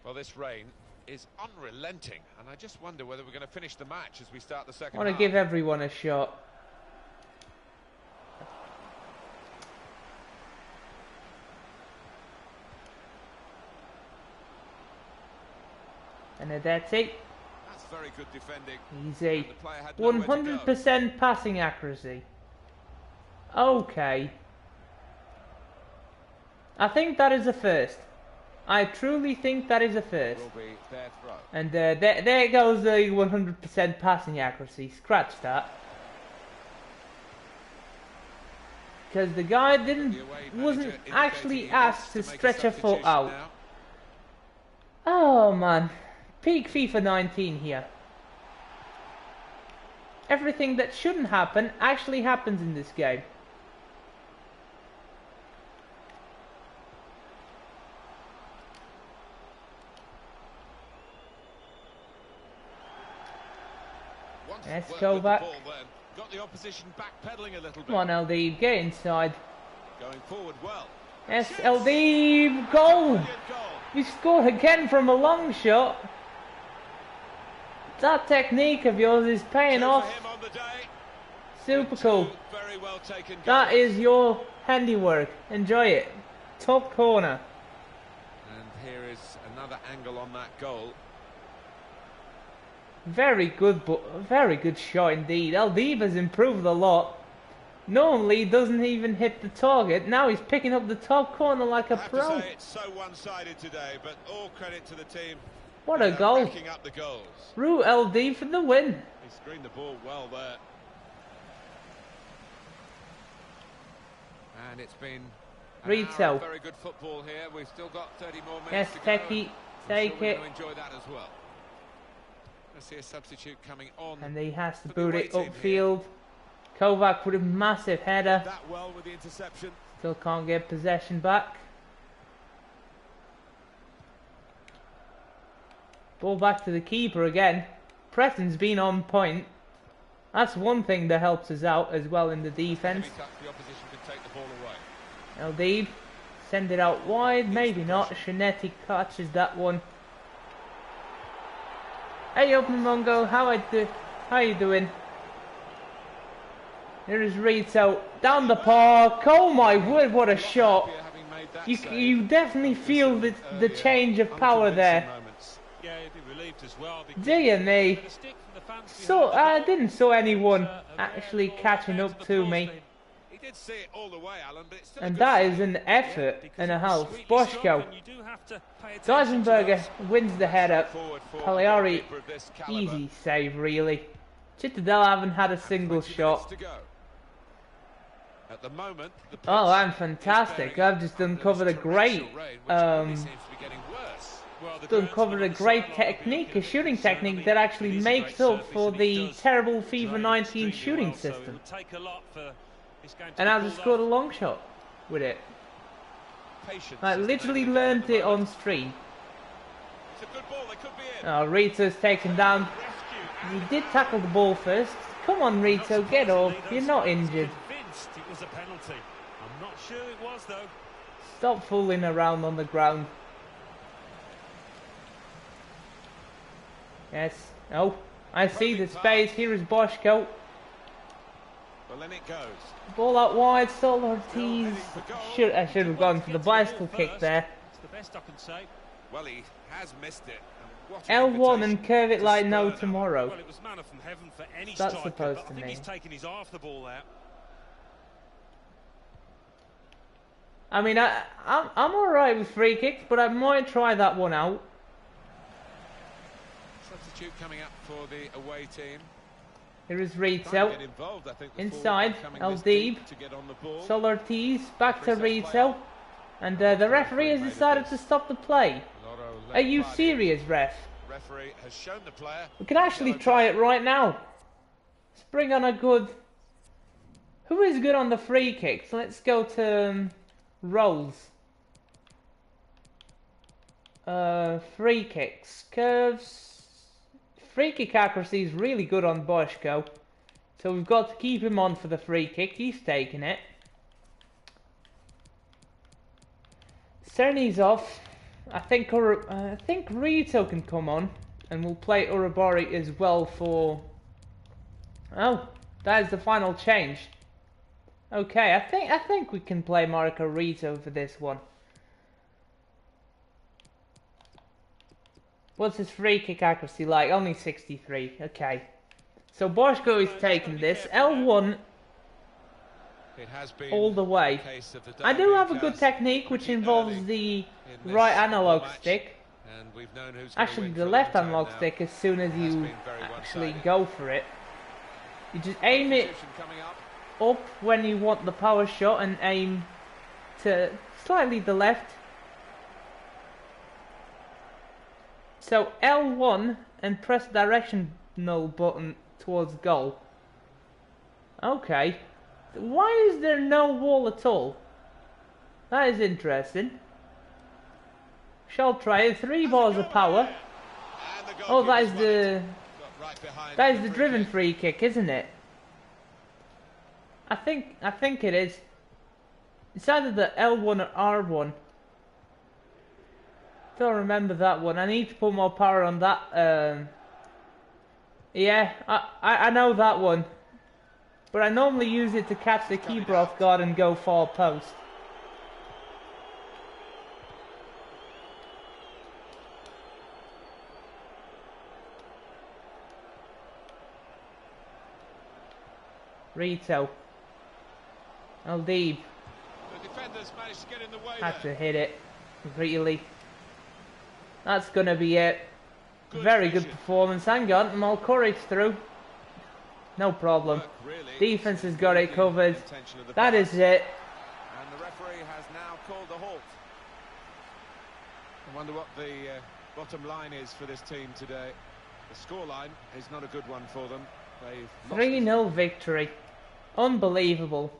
Well, this rain is unrelenting, and I just wonder whether we're going to finish the match as we start the second I want to half. give everyone a shot. Benedetti. That's very good defending. Easy. And the player had nowhere to go. 100% passing accuracy. Okay. I think that is a first. I truly think that is a first. Will be their throw. And there goes the 100% passing accuracy. Scratch that. Because the guy wasn't actually asked to stretch a foot out. Now. Oh man. Peak FIFA 19 here. Everything that shouldn't happen actually happens in this game. Yes, go back. Got the opposition backpedaling a little bit. Come on, LD, get inside. Going forward well. Yes, LD, goal! Brilliant goal. We scored again from a long shot. That technique of yours is paying Two for off. him on the day. Super Two cool. very well taken goals. That is your handiwork. Enjoy it. Top corner. And here is another angle on that goal. Very good, very good shot indeed. Aldib has improved a lot. Normally he doesn't even hit the target. Now he's picking up the top corner like a I have pro. to say it's so one-sided today, but all credit to the team. What a goal. Backing up the goals. Rue LD for the win. He screened the ball well there. And it's been an hour of very good football here. We've still got 30 more minutes Yes, to go. Techie, take We're it. going to enjoy that as well. I see a substitute coming on. And he has to for the boot away it team here. upfield. Kovac with a massive header. That well with the interception. Still can't get possession back. Ball back to the keeper again. Preston's been on point. That's one thing that helps us out as well in the defence. Heavy touch, the opposition could take the ball away. Aldib, send it out wide, maybe not. Shanetti catches that one. Hey up Mongo, how you doing? Here is Rito down the park. Oh my word, what a shot! You definitely feel the change of power there. Yeah, he'd be relieved as well. Dear me. So I didn't saw anyone actually catching up to me. He did see it all the way, Alan, but it's still And that is an effort and a half. Boschko. Deisenberger wins the header. Pagliari, easy save really. Cittadella haven't had a single shot. At the moment, Oh, I'm fantastic. I've just uncovered a great Well, the to groundsman uncover on a the great sideline will be technique, looking a a bit shooting concerned. technique I that mean, actually it is a makes great up surface for and he the does terrible drain FIFA 19 extremely shooting well, so it system. would take a lot for this game to And be has called scored a off. long shot with it. Patience I is the name literally of the game at learned the it on moment. stream. It's a good ball, they could be in. Oh, Rito's taken down. Rescue. He did tackle the ball first. Come on, Rito, get up. You're not injured. Convinced it was a penalty. I'm not sure it was though. Stop fooling around on the ground. Yes. Oh, I see the space. Here is Boschko. Well, then it goes. Ball out wide. Sol Ortiz. I should have gone for the bicycle kick there. That's the best I can say. Well, he has missed it. What an L1 and invitation curve it to like spur no that. tomorrow. Well, it was manna from heaven for any That's striker, supposed but to I think mean. he's taken his eye off the ball there. I mean, I'm alright with free kicks, but I might try that one out. Substitute coming up for the away team. Here is Trying Rito. to get involved, I think, the Inside, forward coming El this deep Deeb. to get on the ball. Sol Ortiz back to Referee says Rito. And the referee has decided to stop the play. Loro led Are you party. serious, ref? Referee has shown the player. We can actually try it right now. Let's bring on a good... Who is good on the free kicks? Let's go to Rolls. Free kicks. Curves. Free kick accuracy is really good on Boschko. So we've got to keep him on for the free kick. He's taking it. Cerny's off. I think Rito can come on, and we'll play Urabari as well for... Oh, that is the final change. Okay, I think we can play Marco Rito for this one. What's his free kick accuracy like? Only 63. Okay. So Boschko is taking this. L1 It has been all the way. a case of the I do have a diving good cast technique which pretty involves early the in this right analog match, stick. and we've known who's gonna Actually win the for a left long time analog now. stick as soon as Has you been very actually one-sided. go for it. You just aim it Substitution coming up. up when you want the power shot and aim to slightly the left. So L1 and press directional button towards goal. Okay. Why is there no wall at all? That is interesting. Shall try it. 3 balls of power. And the Oh, that is goalkeeper's the got right behind that is the free driven kick. free kick, isn't it? I think it is. It's either the L1 or R1. Don't remember that one. I need to put more power on that. Yeah, I know that one. But I normally use it to catch the keeper off guard and go far post. Rito. El Deeb. The defenders managed to get in the way Had there. to hit it. Really. That's gonna be it. Good Very good vision. performance. Hang on, Malcourage through. No problem. Work, really. Defense has got it covered. Intention of the That pass. is it. And the referee has now called a halt. I wonder what the bottom line is for this team today. The scoreline is not a good one for them. They've lost 3-0 victory. Unbelievable.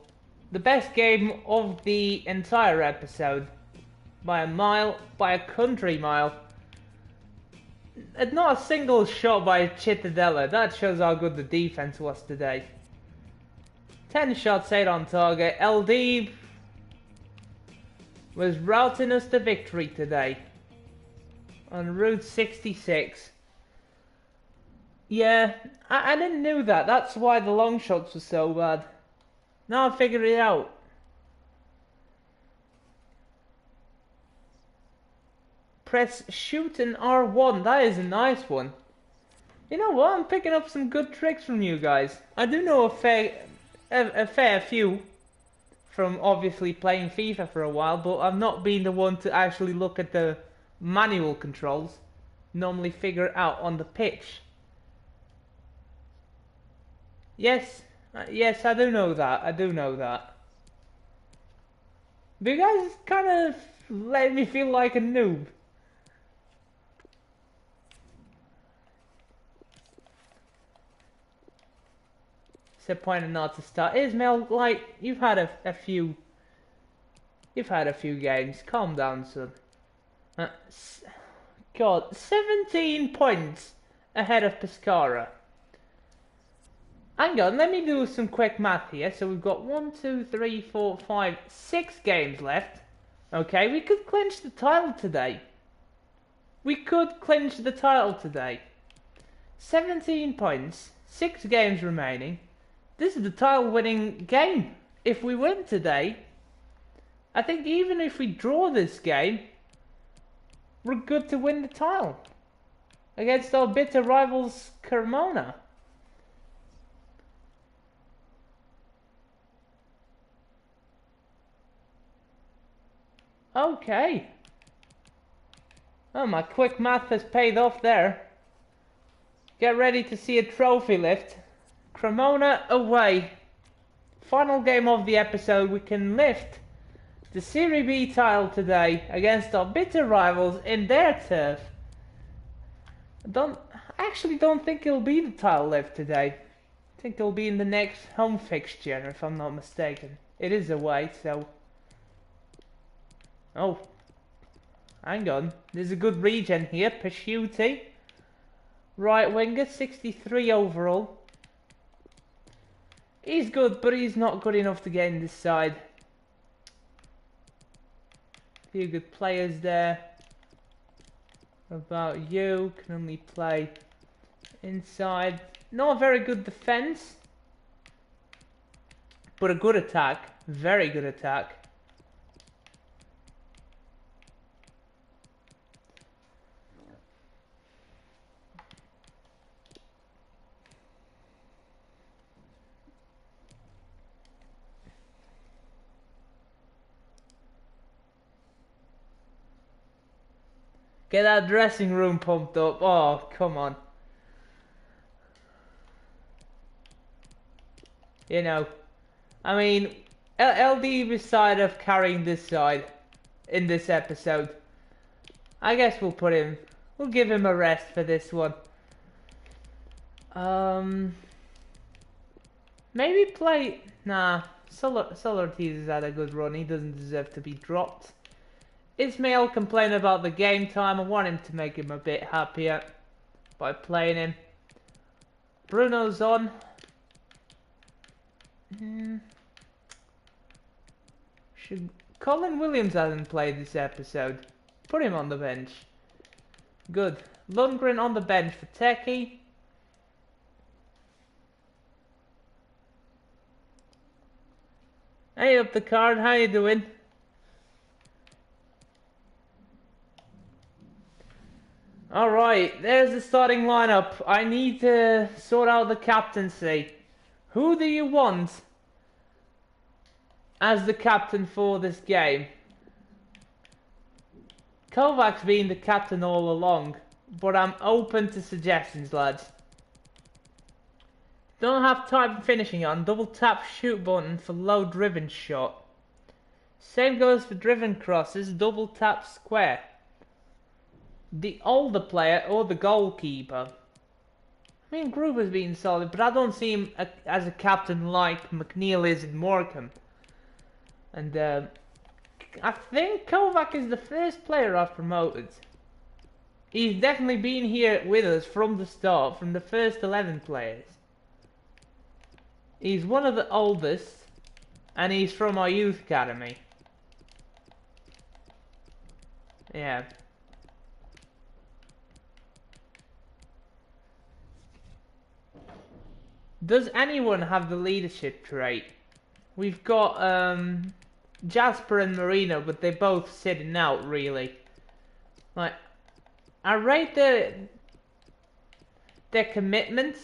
The best game of the entire episode. By a mile, by a country mile. Not a single shot by Cittadella. That shows how good the defense was today. 10 shots, 8 on target. LD was routing us to victory today. On Route 66. Yeah, I didn't know that. That's why the long shots were so bad. Now I figured it out. Press shoot and R1. That is a nice one. You know what? I'm picking up some good tricks from you guys. I do know a fair few from obviously playing FIFA for a while, but I've not been the one to actually look at the manual controls. Normally figure it out on the pitch. Yes, yes, I do know that. I do know that. But you guys kind of let me feel like a noob. disappointed not to start. Ismail, like, you've had a few games. Calm down, son. God, 17 points ahead of Pescara. Hang on, let me do some quick math here. So we've got 1, 2, 3, 4, 5, 6 games left. Okay, we could clinch the title today. 17 points, 6 games remaining. This is the title-winning game. If we win today, I think even if we draw this game, we're good to win the title against our bitter rivals, Cremona. Okay. Oh, my quick math has paid off there. Get ready to see a trophy lift. Cremona away. Final game of the episode. We can lift the Serie B title today against our bitter rivals in their turf. I actually don't think it'll be the title lift today. I think it'll be in the next home fixture, if I'm not mistaken. It is away, so... Oh. Hang on. There's a good regen here. Pesciuti. Right winger, 63 overall. He's good, but he's not good enough to get in this side. Few good players there. What about you? Can only play inside. Not a very good defense, but a good attack. Very good attack. Get that dressing room pumped up. Oh, come on. You know, I mean, LD decided of carrying this side in this episode. I guess we'll give him a rest for this one. Maybe play, nah, Solartiz has had a good run. He doesn't deserve to be dropped. Ismail complained about the game time. I want him to make him a bit happier by playing him. Bruno's on. Colin Williams hasn't played this episode. Put him on the bench. Good. Lundgren on the bench for Techie. Hey up the card, how you doing? Alright, there's the starting lineup. I need to sort out the captaincy. Who do you want as the captain for this game? Kovac's been the captain all along, but I'm open to suggestions, lads. Don't have time finishing on. Double tap shoot button for low driven shot. Same goes for driven crosses. Double tap square. The older player or the goalkeeper. I mean, Gruber's been solid, but I don't see him as a captain like McNeil is in Morecambe. And I think Kovac is the first player I've promoted. He's definitely been here with us from the start, from the first 11 players. He's one of the oldest, and he's from our youth academy. Yeah. Does anyone have the leadership trait? We've got Jasper and Marino, but they're both sitting out, really. Like, I rate their commitment,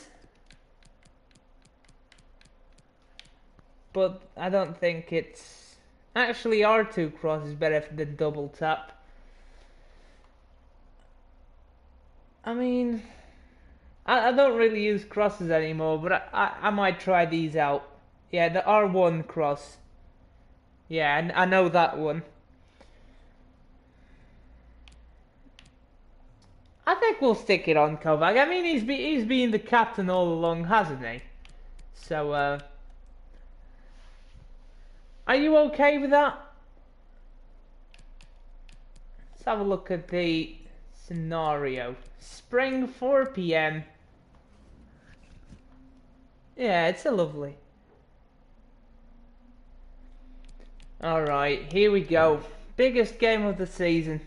but I don't think it's... Actually, R2 cross is better than double tap. I mean... I don't really use crosses anymore, but I might try these out. Yeah, the R1 cross. Yeah, I know that one. I think we'll stick it on Kovac. I mean, he's been the captain all along, hasn't he? So, are you okay with that? Let's have a look at the scenario. Spring, 4 PM. Yeah, it's a lovely. Alright, here we go. Biggest game of the season.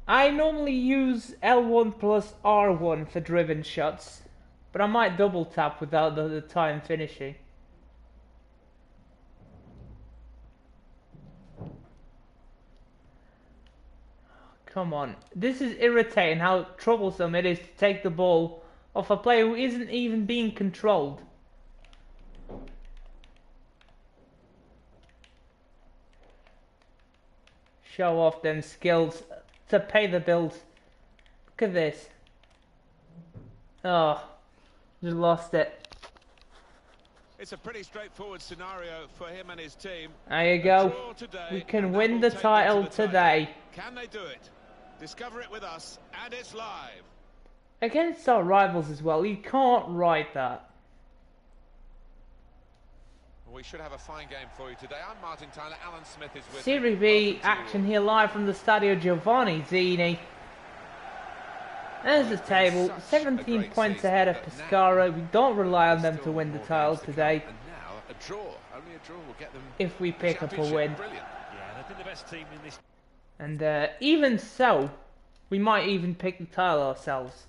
I normally use L1 plus R1 for driven shots, but I might double tap without the time finishing. Come on. This is irritating how troublesome it is to take the ball off a player who isn't even being controlled. Show off them skills to pay the bills. Look at this. Oh, just lost it. It's a pretty straightforward scenario for him and his team. There you go. We can win the title today. Can they do it? Discover it with us, and it's live. Against our rivals as well. You can't write that. We should have a fine game for you today. I'm Martin Tyler. Alan Smith is with Serie B action here live from the Stadio Giovanni Zini. There's the table, 17 points ahead of Pescara. We don't rely on them to win the title today. And now a draw. Only a draw will get them if we pick up a win. Brilliant. Yeah, they've been the best team in this. And even so, we might even pick the title ourselves.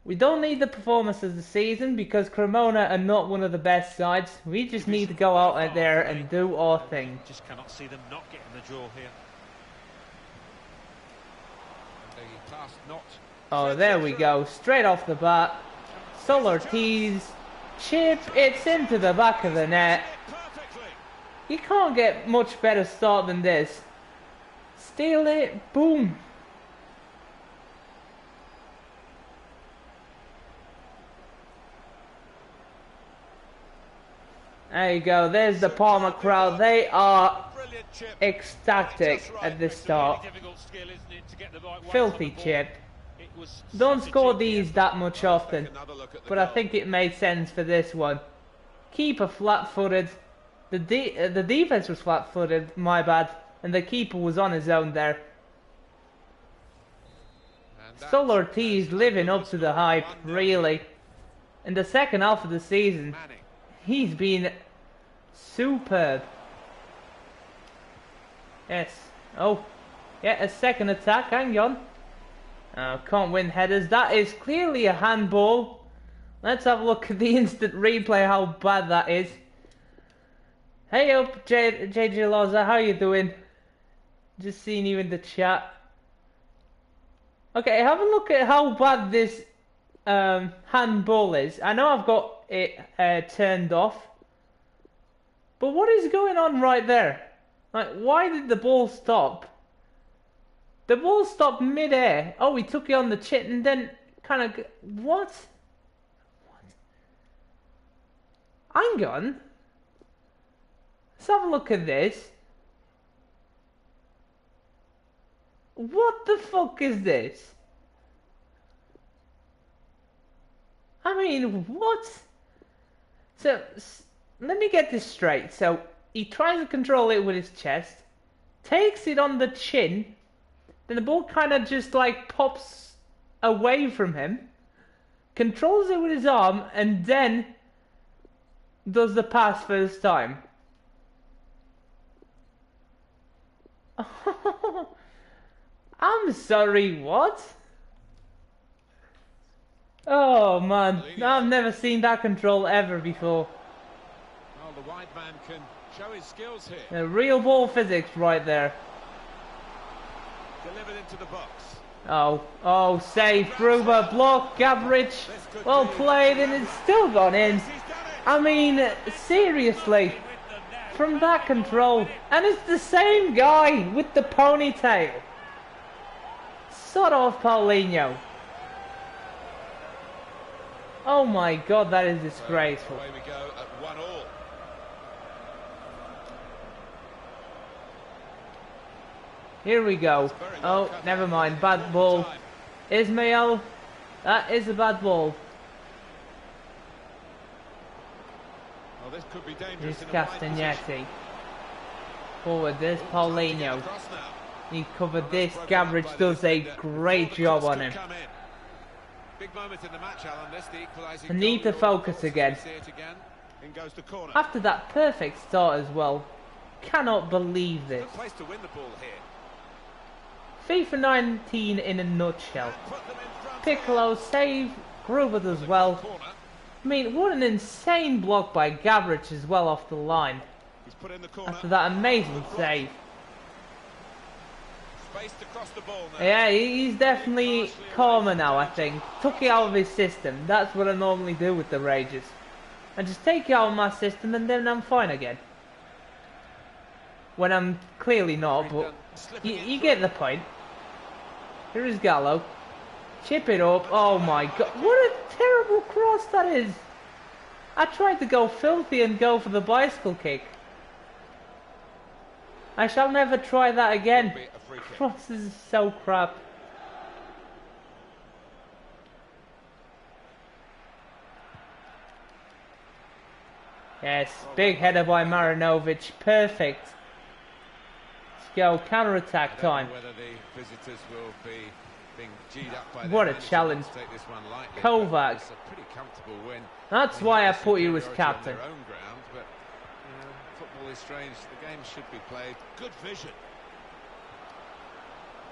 We don't need the performance of the season because Cremona are not one of the best sides. We just need to go out there and do our thing. Just cannot see them not getting the draw here. Oh, there we go. Straight off the bat. Sol Ortiz. Chip. It's into the back of the net. You can't get much better start than this. Steal it. Boom. There you go. There's the Parma crowd. They are ecstatic at this start. Filthy chip. Don't score these that much often, but I think it made sense for this one. Keeper flat-footed. The defense was flat-footed, my bad, and the keeper was on his own there. Sol Ortiz living up to the hype, really. In the second half of the season, he's been superb. Yes. Oh, yeah, a second attack. Hang on. Oh, can't win headers. That is clearly a handball. Let's have a look at the instant replay, how bad that is. Hey up, JJ Loza, how you doing? Just seeing you in the chat. Okay, have a look at how bad this handball is. I know I've got it turned off. But what is going on right there? Like, why did the ball stop? The ball stopped mid-air. Oh, he took it on the chin and then kind of... What? Hang on. Let's have a look at this. What the fuck is this? I mean, what? So, let me get this straight. So, he tries to control it with his chest, takes it on the chin, then the ball kind of just like pops away from him, controls it with his arm, and then does the pass first time. I'm sorry, what? Oh man, I've never seen that control ever before. Well, the wide man can show his skills here. The real ball physics right there. Delivered into the box. Oh, save, Gruber, block, Gabrich, well played, and it's still gone in. I mean, seriously, from that control, and it's the same guy with the ponytail. Sod off, Paulinho. Oh my god, that is disgraceful. Away we go at 1-1. Here we go. Oh, never mind. Bad ball. Ismail. That is a bad ball. this could be dangerous. There's In a wide position. Castagnetti. Forward, there's Paulinho. Cross now. He covered this. Broken up by Gavrich the does a defender great before the job cross on could him. come in. Big moment in the match, Alan. This the equalising I need goal. to Your focus thoughts? again. See it again. In goes the corner. After that perfect start as well. Cannot believe this. Good place to win the ball here. FIFA 19 in a nutshell. Put them in front. Piccolo save, Gruber does well. Corner. I mean, what an insane block by Gavrich as well off the line. He's put in the corner. After that amazing save. Spaced across the ball now. Yeah, he's definitely calmer now, I think. Took it out of his system. That's what I normally do with the Rages. I just take it out of my system and then I'm fine again. When I'm clearly not, but you get the point. Here is Gallo. Chip it up. Oh my god. What a terrible cross that is. I tried to go filthy and go for the bicycle kick. I shall never try that again. Crosses is so crap. Yes, big header by Marinovic. Perfect. Let's go, counter-attack time. Whether the visitors will be being G'd up by What a their challenge. take this one lightly, Kovac. but it's a pretty comfortable win. That's They why I have the put you as superiority on captain. their own ground, but, you know, football is strange. The game should be played. Good vision.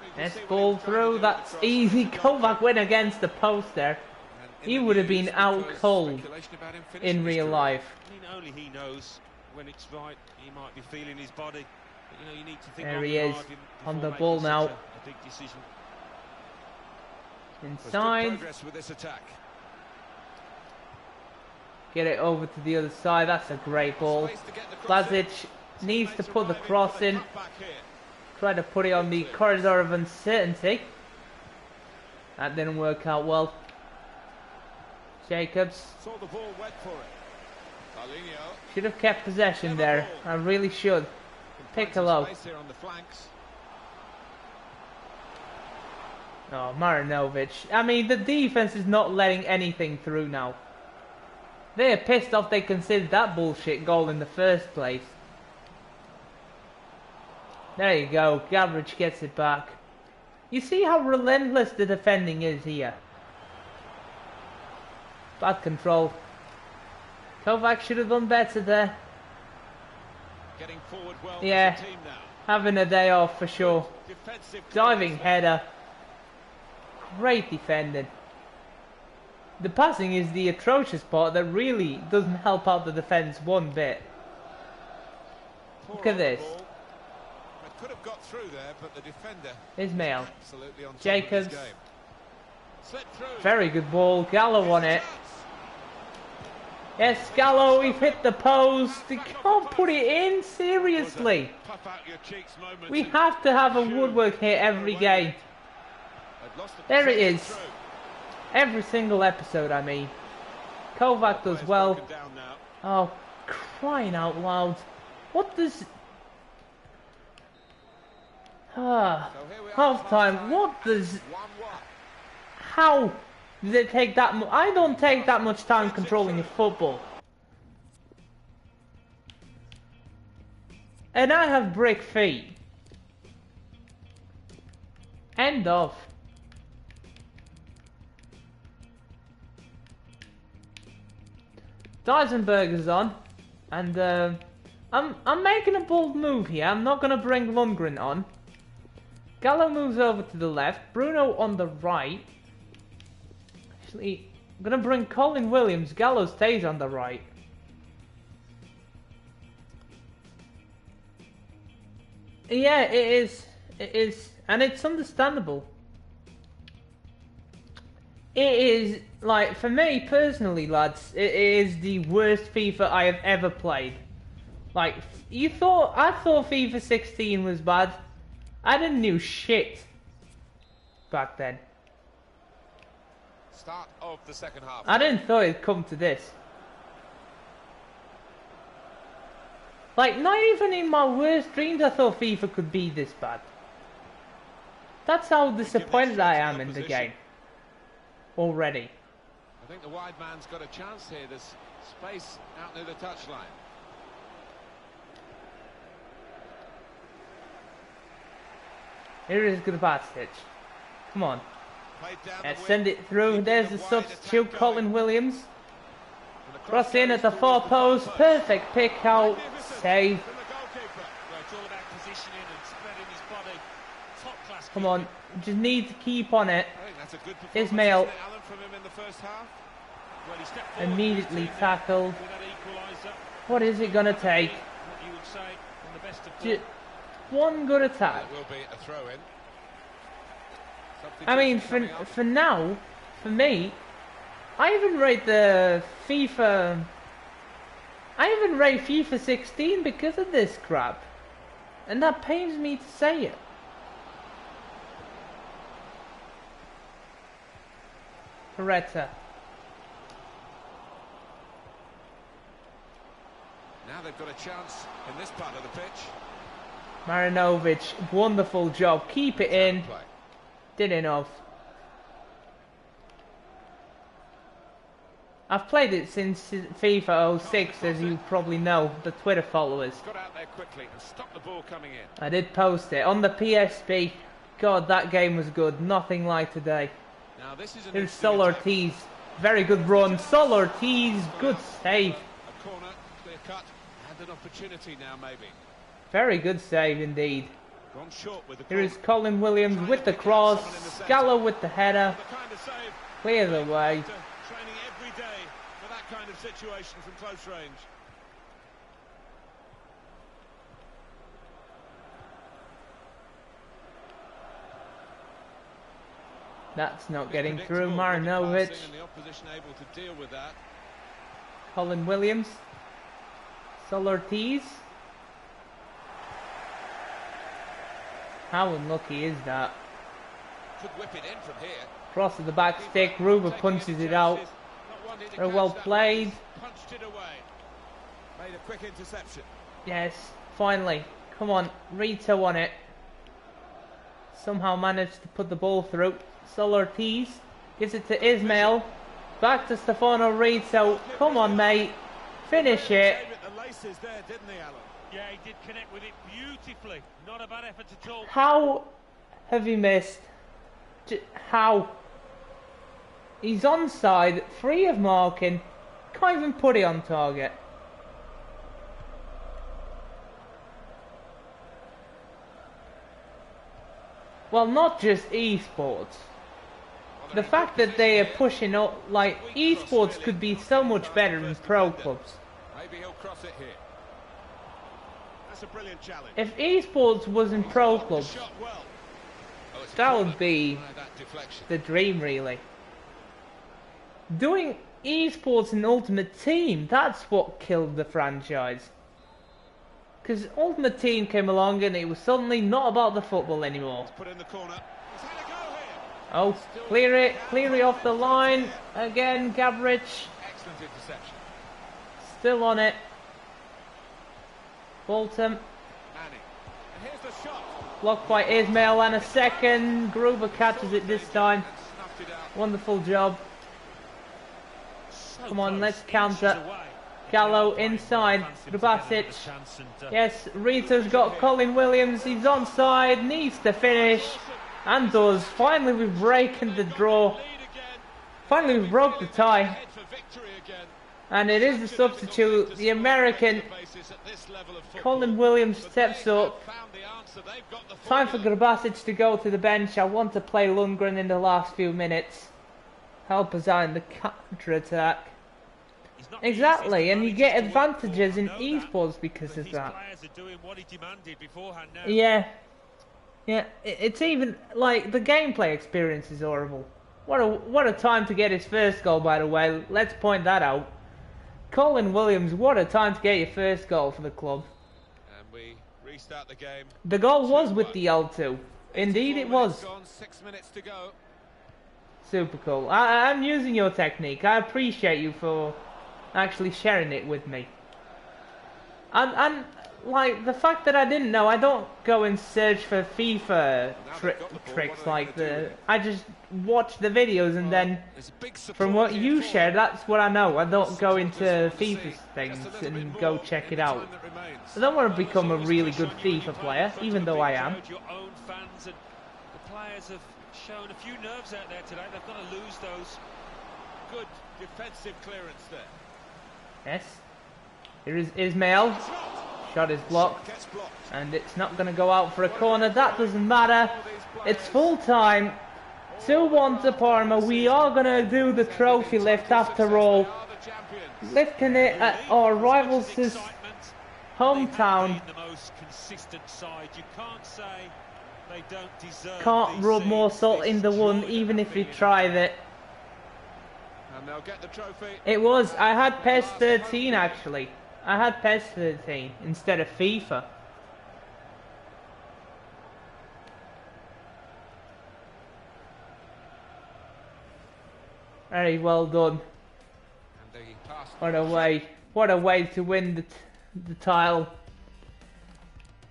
You can Let's see what he ball was trying to do through. with the That's cross. easy. He got Kovac there. went against the post there. And He in the would have been news out because cold speculation about him finishing in his real career. life. I mean, only he knows when it's right. He might be feeling his body. But, you know, you need to think There on he the is, margin on before the ball making now. such a big decision. There's good Inside. progress with this attack. Get it over to the other side. That's a great ball. Space to get the cross in. Blazic needs to Teammates put the arriving cross for the in. cutback here. Try to put it on the corridor of uncertainty. That didn't work out well. Jacobs Saw the ball went for it. Paulinho. should have kept possession there. I really should. Piccolo. Space here on the flanks. Oh, Marinovic. I mean, the defense is not letting anything through now. They're pissed off they considered that bullshit goal in the first place. There you go. Gavrich gets it back. You see how relentless the defending is here. Bad control. Kovac should have done better there. Getting forward well Yeah. as a team now. Having a day off for sure. Defensive Diving clearance. header. Great defending. The passing is the atrocious part that really doesn't help out the defence one bit. Poor Look at on the this. ball. It could have got through there, but the defender Ismail. absolutely on top Jacobs. of his game. Slipped through. Very good ball. Gallo on it. Chance. Yes, Gallo, we've hit the post. They can't put it in, seriously. Puff out your cheeks moment. We have to have a woodwork hit every game. They'd lost the There it possession is. through. Every single episode, I mean. Kovac does Players well. broken down now. Oh, crying out loud. What does... Ah, So here we are, half time. half-time. What does... 1-1. How does it take that much? I don't take that much time controlling a football. And I have brick feet. End of. Dysenberger's on, and I'm making a bold move here. I'm not gonna bring Lundgren on. Gallo moves over to the left. Bruno on the right. Actually, I'm gonna bring Colin Williams. Gallo stays on the right. Yeah, it is. It is, and it's understandable. It is, like, for me personally, lads, it is the worst FIFA I have ever played. Like, I thought FIFA 16 was bad. I didn't know shit back then. Start of the second half. I didn't thought it'd come to this. Like, not even in my worst dreams I thought FIFA could be this bad. That's how disappointed I am in the game. Already. I think the wide man's got a chance here. There's space out near the touchline. Here is Grabasic. Come on. Played down the Let's wing. send it through. Keeping There's the the wide substitute, attack Colin going. Williams. And the Cross in at the goes far towards post. goal Perfect pick out. Magnificent Save. from the goalkeeper. Well, it's all about positioning and spreading his body. Top class. Come on. Just need to keep on it. I think that's a good performance, Ismail. isn't it, Alan, from him in the first half. Well, he stepped forward Immediately with tackled. that equaliser. What is it going to take? What you would say on the best of Ju- form. One good attack. It will be a throw-in. I mean, for now, for me, I even rate FIFA 16 because of this crap. And that pains me to say it. Peretta. Now they've got a chance in this part of the pitch. Marinovic, wonderful job. Keep it in. Play. Did enough. I've played it since FIFA 06, as you probably know, the Twitter followers. Got out there quickly and stopped the ball coming in. I did post it on the PSP. God, that game was good. Nothing like today. Now this is an Here's interesting Sol attack. Ortiz. Very good run. Sol Ortiz, good save. A corner, clear cut, and an opportunity now maybe. Very good save indeed. Gone short with the Here is corner. Colin Williams with the cross. Gallo with the header. The kind of save Clear the way. to training every day for that kind of situation from close range. That's not Bit getting through. predictable with the Marinovic. passing and the opposition able to deal with that. Colin Williams. Sol Ortiz. How unlucky is that? Could whip it in from here. Cross to the back stick. Ruba punches it out. Very well played. Punched it away. Made a quick interception. Yes, finally. Come on, Rito on it. Somehow managed to put the ball through. Sol Ortiz gives it to Ismail. Back to Stefano Rito. Come on, mate. Finish it. Gave it the laces there, didn't he, Alan? Yeah, he did connect with it beautifully. Not a bad effort at all. How have you missed? How? He's onside, free of marking. Can't even put it on target. Well, not just esports. The fact that they are pushing up, like, esports could be so much better in pro clubs. Maybe he'll cross it here. That's a brilliant challenge. If esports was in pro clubs, Shot well. Oh, it's a that corner. would be By that deflection. the dream, really. Doing esports in Ultimate Team, that's what killed the franchise. Because Ultimate Team came along and it was suddenly not about the football anymore. Put in the corner. He's had a go here. Oh, clear it off the line. Again, Gabric, Excellent interception. still on it. Bolton, Manning. And here's the shot. blocked by Ismail, and a second. Gruber catches it this time. And snuffed it out. Wonderful job. So Come on, close, let's counter. inches away. Gallo Playing inside. fancy him to get another Grabasic. chance and, Yes, Rito's got Colin Williams. He's onside, needs to finish, and does. Finally, we've broken the draw. Lead again. Finally, we broke the tie. Head for victory again. And it is the substitute, the American. Colin Williams steps up. Time for Grabasic to go to the bench. I want to play Lundgren in the last few minutes. Help us out in the counter-attack. he's not Exactly, the and you easiest get manager to work advantages for, I in know that, esports because but of his that. players are doing what he demanded beforehand now. Yeah. Yeah, it's even, like, the gameplay experience is horrible. What a time to get his first goal, by the way. Let's point that out. Colin Williams, what a time to get your first goal for the club. And we restart the game. The goal was with the L2. Indeed it 84 minutes was. Gone, 6 minutes to go. Super cool. I'm using your technique. I appreciate you for actually sharing it with me. And like, the fact that I didn't know, I don't go and search for FIFA tricks like the... I just watch the videos and then, from what you share, that's what I know. I don't go into FIFA things and go check it out. I don't want to become a really good FIFA player, even though I am. Your own fans, and the players have shown a few nerves out there today. They've got to lose those. Good defensive clearance there. Yes. Here is Ismail. Shot is blocked. And it's not going to go out for a corner. That doesn't matter. It's full time. 2-1 to Parma. We are going to do the trophy lift after all. Lifting it at our rivals' hometown. Can't rub more salt in the wound even if you tried it. And they'll get the trophy. It was. I had PES 13 actually. I had PES 13 instead of FIFA. Very well done. What a way to win the title.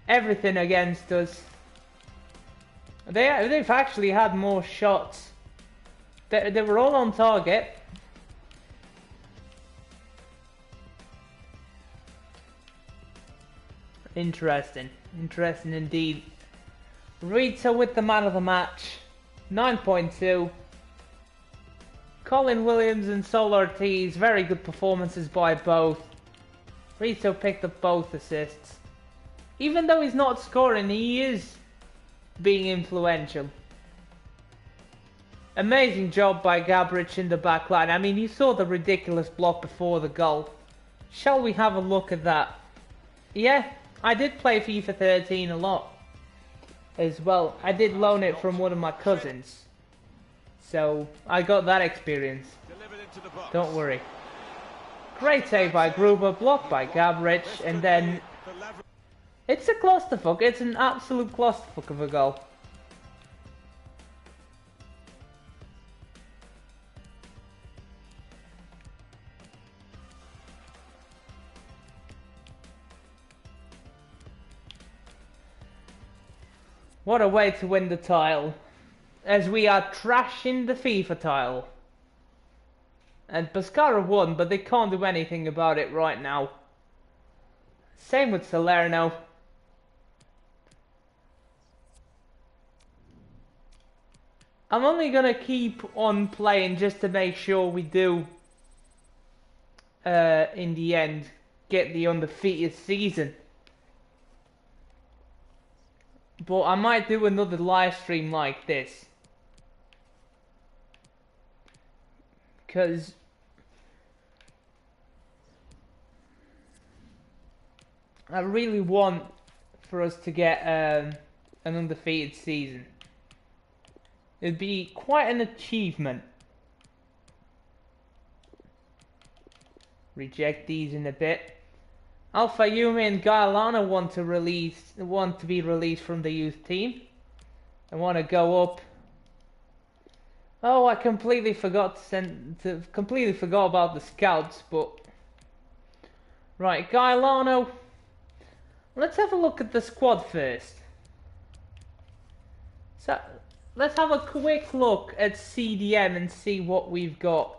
Everything against us. They've actually had more shots. They were all on target. Interesting indeed. Rita with the man of the match, 9.2. Colin Williams and Sol Ortiz, very good performances by both. Rito picked up both assists. Even though he's not scoring, he is being influential. Amazing job by Gabric in the back line. I mean, you saw the ridiculous block before the goal. Shall we have a look at that? Yeah, I did play FIFA 13 a lot as well. I did loan it from one of my cousins. So, I got that experience. Don't worry. Great save by Gruber, blocked by Gabric, and then... It's a clusterfuck. It's an absolute clusterfuck of a goal. What a way to win the title, as we are trashing the FIFA title. And Pescara won, but they can't do anything about it right now. Same with Salerno. I'm only gonna keep on playing just to make sure we do, in the end, get the undefeated season. But I might do another live stream like this. Because I really want for us to get an undefeated season. It'd be quite an achievement. Reject these in a bit. Alpha Yumi and Gailana want to be released from the youth team. I want to go up. Oh, I completely forgot about the scouts, but right, Gailano. Let's have a look at the squad first. So let's have a quick look at CDM and see what we've got.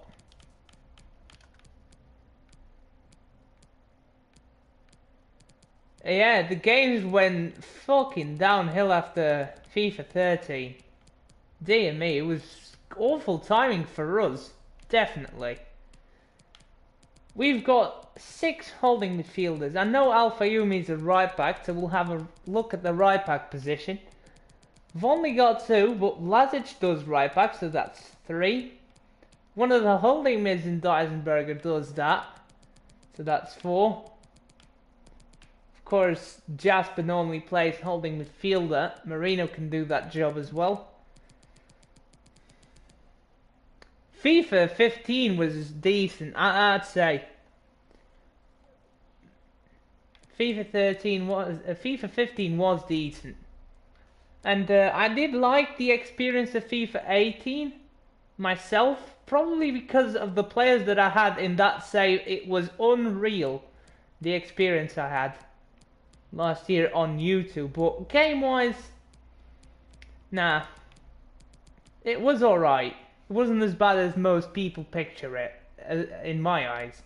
Yeah, the games went fucking downhill after FIFA 13. Dear me, it was awful timing for us. Definitely. We've got 6 holding midfielders. I know Alpha Yumi's a right back, so we'll have a look at the right back position. We've only got 2, but Lazic does right back, so that's 3. One of the holding mids in Deisenberger does that, so that's 4. Of course, Jasper normally plays holding midfielder. Marino can do that job as well. FIFA 15 was decent, I'd say. FIFA 15 was decent. And I did like the experience of FIFA 18 myself, probably because of the players that I had in that save. It was unreal, the experience I had. last year on YouTube, but game-wise, nah. It was alright. It wasn't as bad as most people picture it, in my eyes.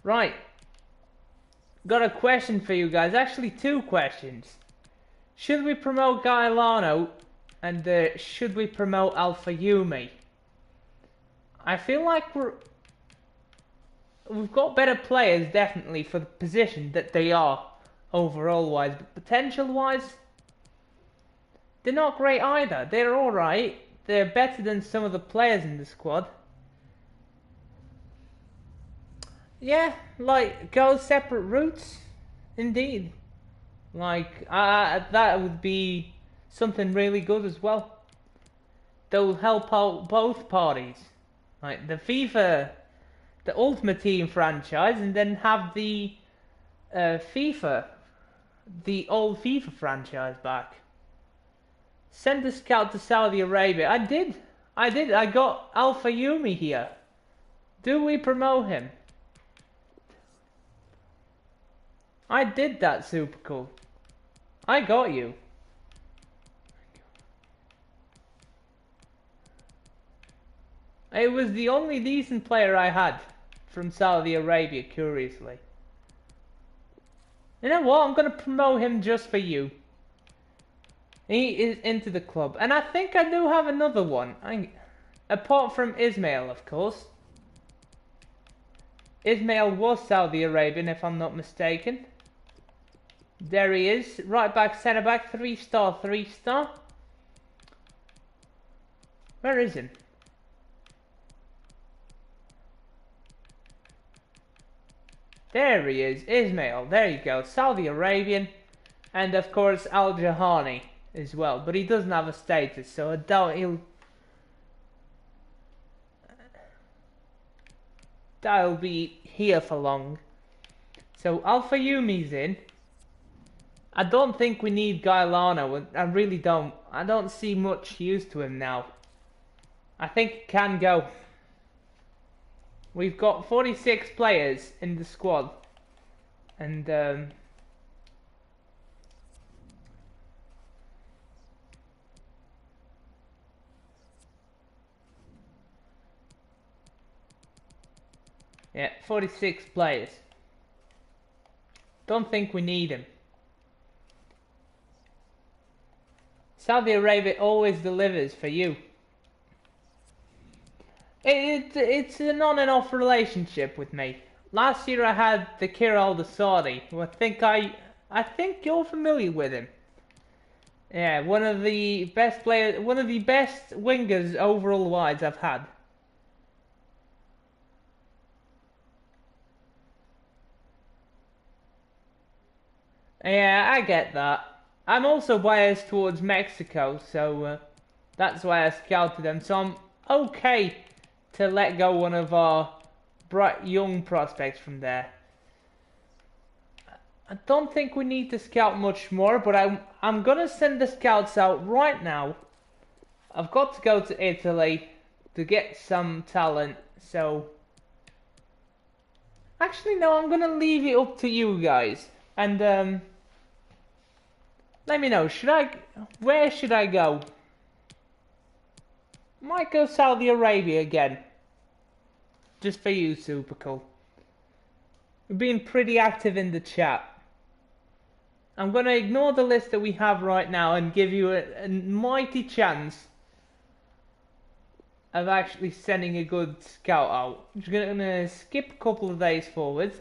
Right. Got a question for you guys. Actually, two questions. Should we promote Gailano? And should we promote Alpha Yumi? I feel like we've got better players, definitely, for the position that they are, overall-wise. But potential-wise, they're not great either. They're alright. They're better than some of the players in the squad. Yeah, like, go separate routes, indeed. Like, that would be something really good as well. That will help out both parties. Like, the FIFA, the Ultimate Team franchise, and then have the FIFA, the old FIFA franchise back. Send a scout to Saudi Arabia. I did. I got Alpha Yumi here. Do we promote him? I did that, super cool. I got you. It was the only decent player I had from Saudi Arabia, curiously. You know what? I'm going to promote him just for you. He is into the club. And I think I do have another one. Apart from Ismail, of course. Ismail was Saudi Arabian, if I'm not mistaken. There he is. Right back, centre back, 3-star, 3-star. Where is he? There he is, Ismail. There you go. Saudi Arabian. And of course, Al Jahani as well. But he doesn't have a status, so I doubt he'll be here for long. So Alpha Yumi's in. I don't think we need Gailano. I really don't. I don't see much use to him now. I think he can go. We've got 46 players in the squad. And yeah, 46 players. Don't think we need him. Saudi Arabia always delivers for you. It's an on and off relationship with me. Last year I had the Kira al-Saudi, who I think you're familiar with him. Yeah, one of the best players, one of the best wingers overall wise I've had. Yeah, I get that. I'm also biased towards Mexico, so that's why I scouted them. So I'm okay to let go one of our bright young prospects from there. I don't think we need to scout much more, but I'm gonna send the scouts out right now. I've got to go to Italy to get some talent, so actually no, I'm gonna leave it up to you guys, and let me know, where should I go? Might go Saudi Arabia again. Just for you, super cool. We've been pretty active in the chat. I'm going to ignore the list that we have right now and give you a mighty chance of actually sending a good scout out. I'm just going to skip a couple of days forward.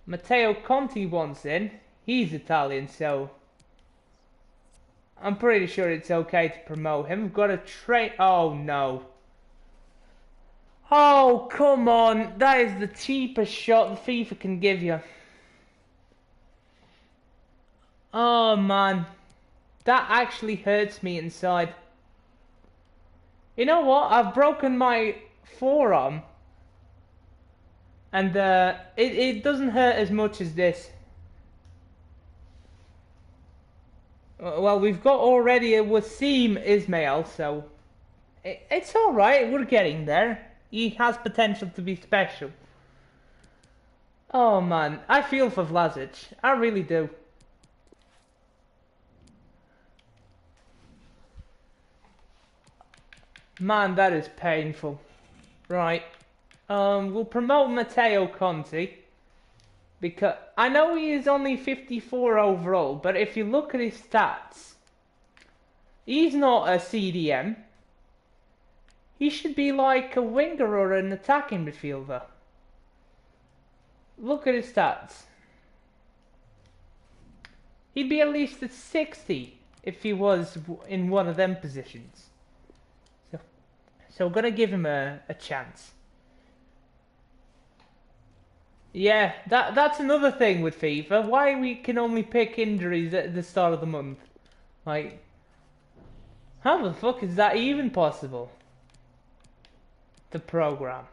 Matteo Conti wants in. He's Italian, so I'm pretty sure it's okay to promote him. We've got a train. Oh no. Oh, come on. That is the cheapest shot the FIFA can give you. Oh man. That actually hurts me inside. You know what? I've broken my forearm. And it doesn't hurt as much as this. Well, we've got already a Wasim Ismail, so it's alright, we're getting there. He has potential to be special. Oh man, I feel for Vlasic. I really do. Man, that is painful. Right. We'll promote Matteo Conti. Because I know he is only 54 overall, but if you look at his stats, he's not a CDM. He should be like a winger or an attacking midfielder. Look at his stats. He'd be at least at 60 if he was in one of them positions. So we're going to give him a chance. Yeah, that's another thing with FIFA. Why we can only pick injuries at the start of the month. Like, how the fuck is that even possible? The program.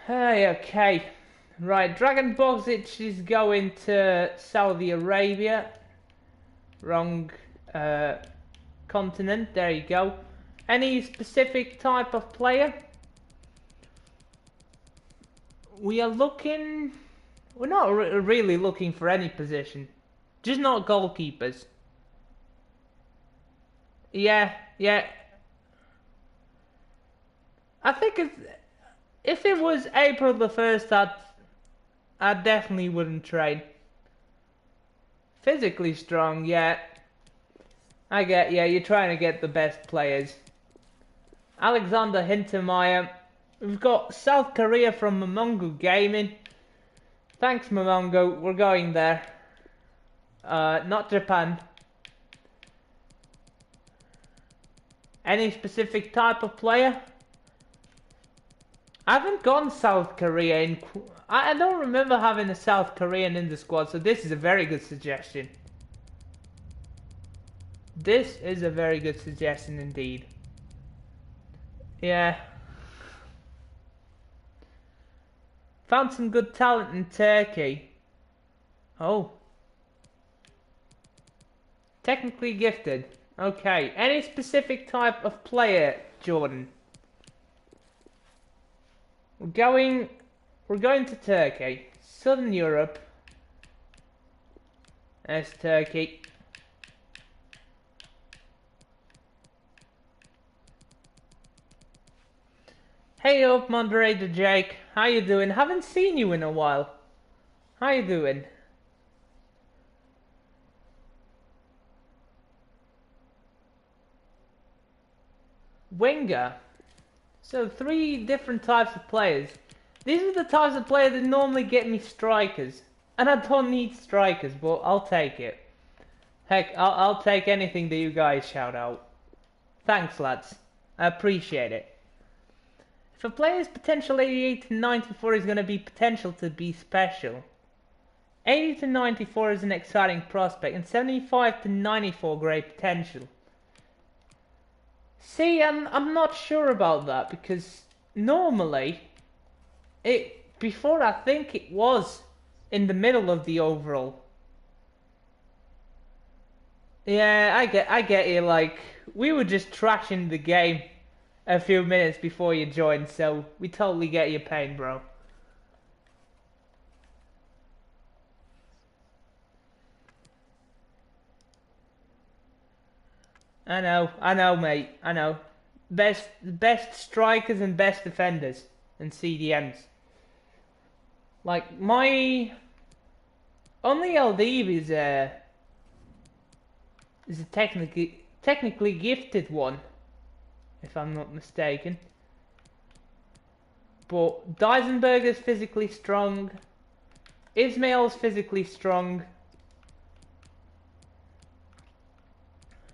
Hey, okay. Right, Dragan Bozic is going to Saudi Arabia. Wrong continent, there you go. Any specific type of player? We are looking... We're not really looking for any position. Just not goalkeepers. Yeah. I think if it was April the 1st, I definitely wouldn't trade. Physically strong, yeah. Yeah, you're trying to get the best players. Alexander Hintermeyer. We've got South Korea from Momongo Gaming. Thanks, Momongo. We're going there. Not Japan. Any specific type of player? I haven't gone South Korea in... I don't remember having a South Korean in the squad, so this is a very good suggestion. This is a very good suggestion indeed. Yeah. Found some good talent in Turkey. Oh. Technically gifted. Okay. Any specific type of player, Jordan? We're going to Turkey. Southern Europe. There's Turkey. Hey up, moderator Jake. How you doing? Haven't seen you in a while. How you doing? Winger. So 3 different types of players. These are the types of players that normally get me strikers. And I don't need strikers, but I'll take it. Heck, I'll take anything that you guys shout out. Thanks, lads. I appreciate it. If a player's potential 88 to 94 is going to be potential to be special, 80 to 94 is an exciting prospect, and 75 to 94 great potential. See, I'm not sure about that, because normally, before I think it was in the middle of the overall. Yeah, I get you, like, we were just trashing the game a few minutes before you joined, so we totally get your pain, bro. I know, mate, I know. Best strikers and best defenders and CDMs. Like, my only LD is a technically gifted one, if I'm not mistaken. But Dysenberg is physically strong. Ismail's physically strong.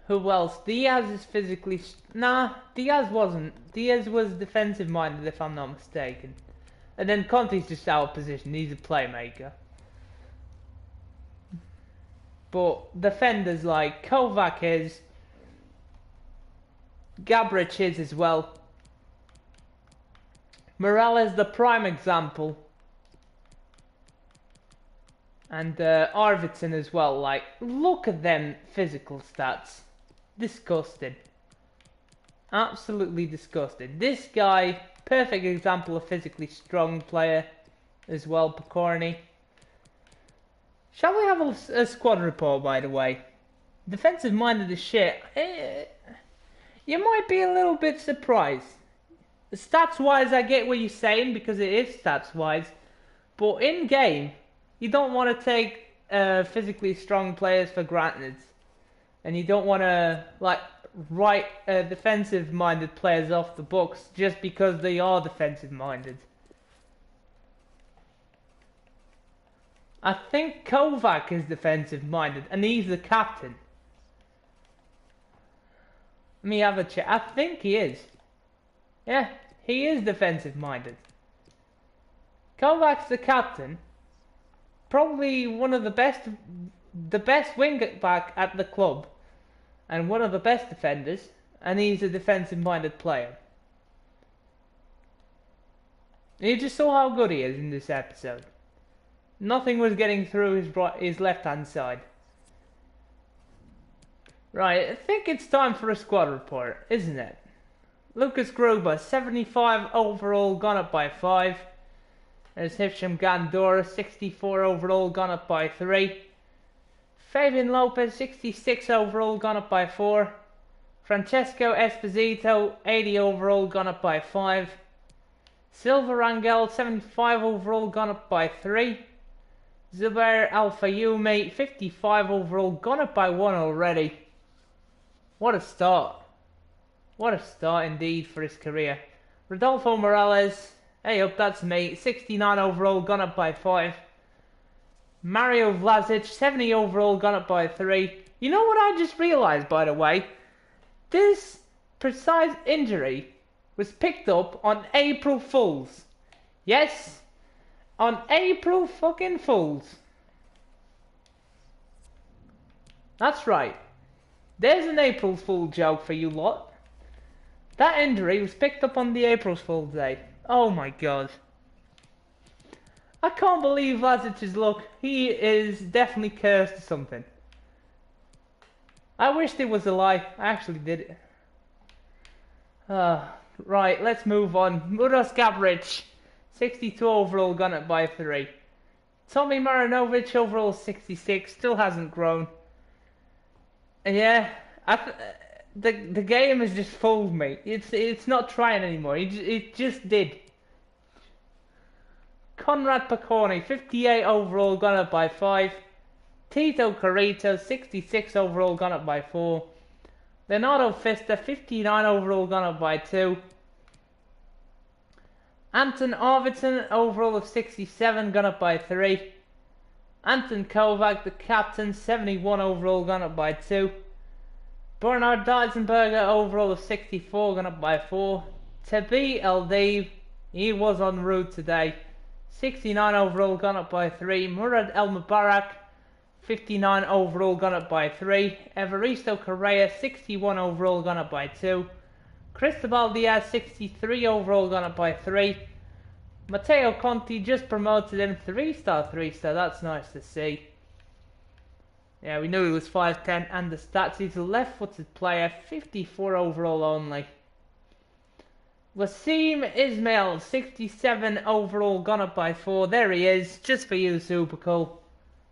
Who else? Diaz is physically... Nah, Diaz wasn't. Diaz was defensive minded, if I'm not mistaken. And then Conte's just out of position. He's a playmaker. But defenders like Kovac is... Gabric is as well. Morales the prime example. And Arvidsson as well. Like, look at them physical stats. Disgusting. Absolutely disgusted. This guy, perfect example of physically strong player as well, Picorni. Shall we have a squad report, by the way? Defensive minded as shit. You might be a little bit surprised. Stats wise, I get what you're saying because it is stats wise. But in game, you don't want to take physically strong players for granted. And you don't want to write defensive minded players off the books just because they are defensive minded. I think Kovac is defensive minded and he's the captain. Let me have a check. I think he is. Yeah, he is defensive minded. Kovac's the captain. Probably one of the best wing back at the club. And one of the best defenders. And he's a defensive minded player. You just saw how good he is in this episode. Nothing was getting through his left hand side. Right, I think it's time for a squad report, isn't it? Lucas Gruber, 75 overall, gone up by 5. There's Hisham Gandora, 64 overall, gone up by 3. Fabian Lopez, 66 overall, gone up by 4. Francesco Esposito, 80 overall, gone up by 5. Silva Rangel, 75 overall, gone up by 3. Zubair Al-Fayoumi, 55 overall, gone up by 1 already. What a start. What a start indeed for his career. Rodolfo Morales, hey up, that's me, 69 overall, gone up by 5. Mario Vlasic, 70 overall, gone up by 3. You know what I just realised, by the way? This precise injury was picked up on April Fools. Yes, on April fucking Fools. That's right. There's an April Fool joke for you lot. That injury was picked up on the April Fool's Day. Oh my god. I can't believe Vlasic's luck. He is definitely cursed or something. I wished it was a lie. I actually did it. Right, let's move on. Muros Gabric, 62 overall, gone up by 3. Tommy Marinovic, overall 66, still hasn't grown. Yeah, the game has just fooled me. It's not trying anymore. It just did. Conrad Picorni, 58 overall, gone up by 5. Tito Carrito, 66 overall, gone up by 4. Leonardo Fista, 59 overall, gone up by 2. Anton Arvidsson, overall of 67, gone up by 3. Anton Kovac, the captain, 71 overall, gone up by 2. Bernard Deisenberger, overall of 64, gone up by 4. Tabi Eldib, he was en route today, 69 overall, gone up by 3. Murad El Mubarak, 59 overall, gone up by 3. Evaristo Correa, 61 overall, gone up by 2. Cristobal Diaz, 63 overall, gone up by 3. Matteo Conti just promoted him 3-star, that's nice to see. Yeah, we knew he was 5'10", and the stats, he's a left-footed player, 54 overall only. Wasim Ismail, 67 overall, gone up by 4. There he is, just for you, Super Cool.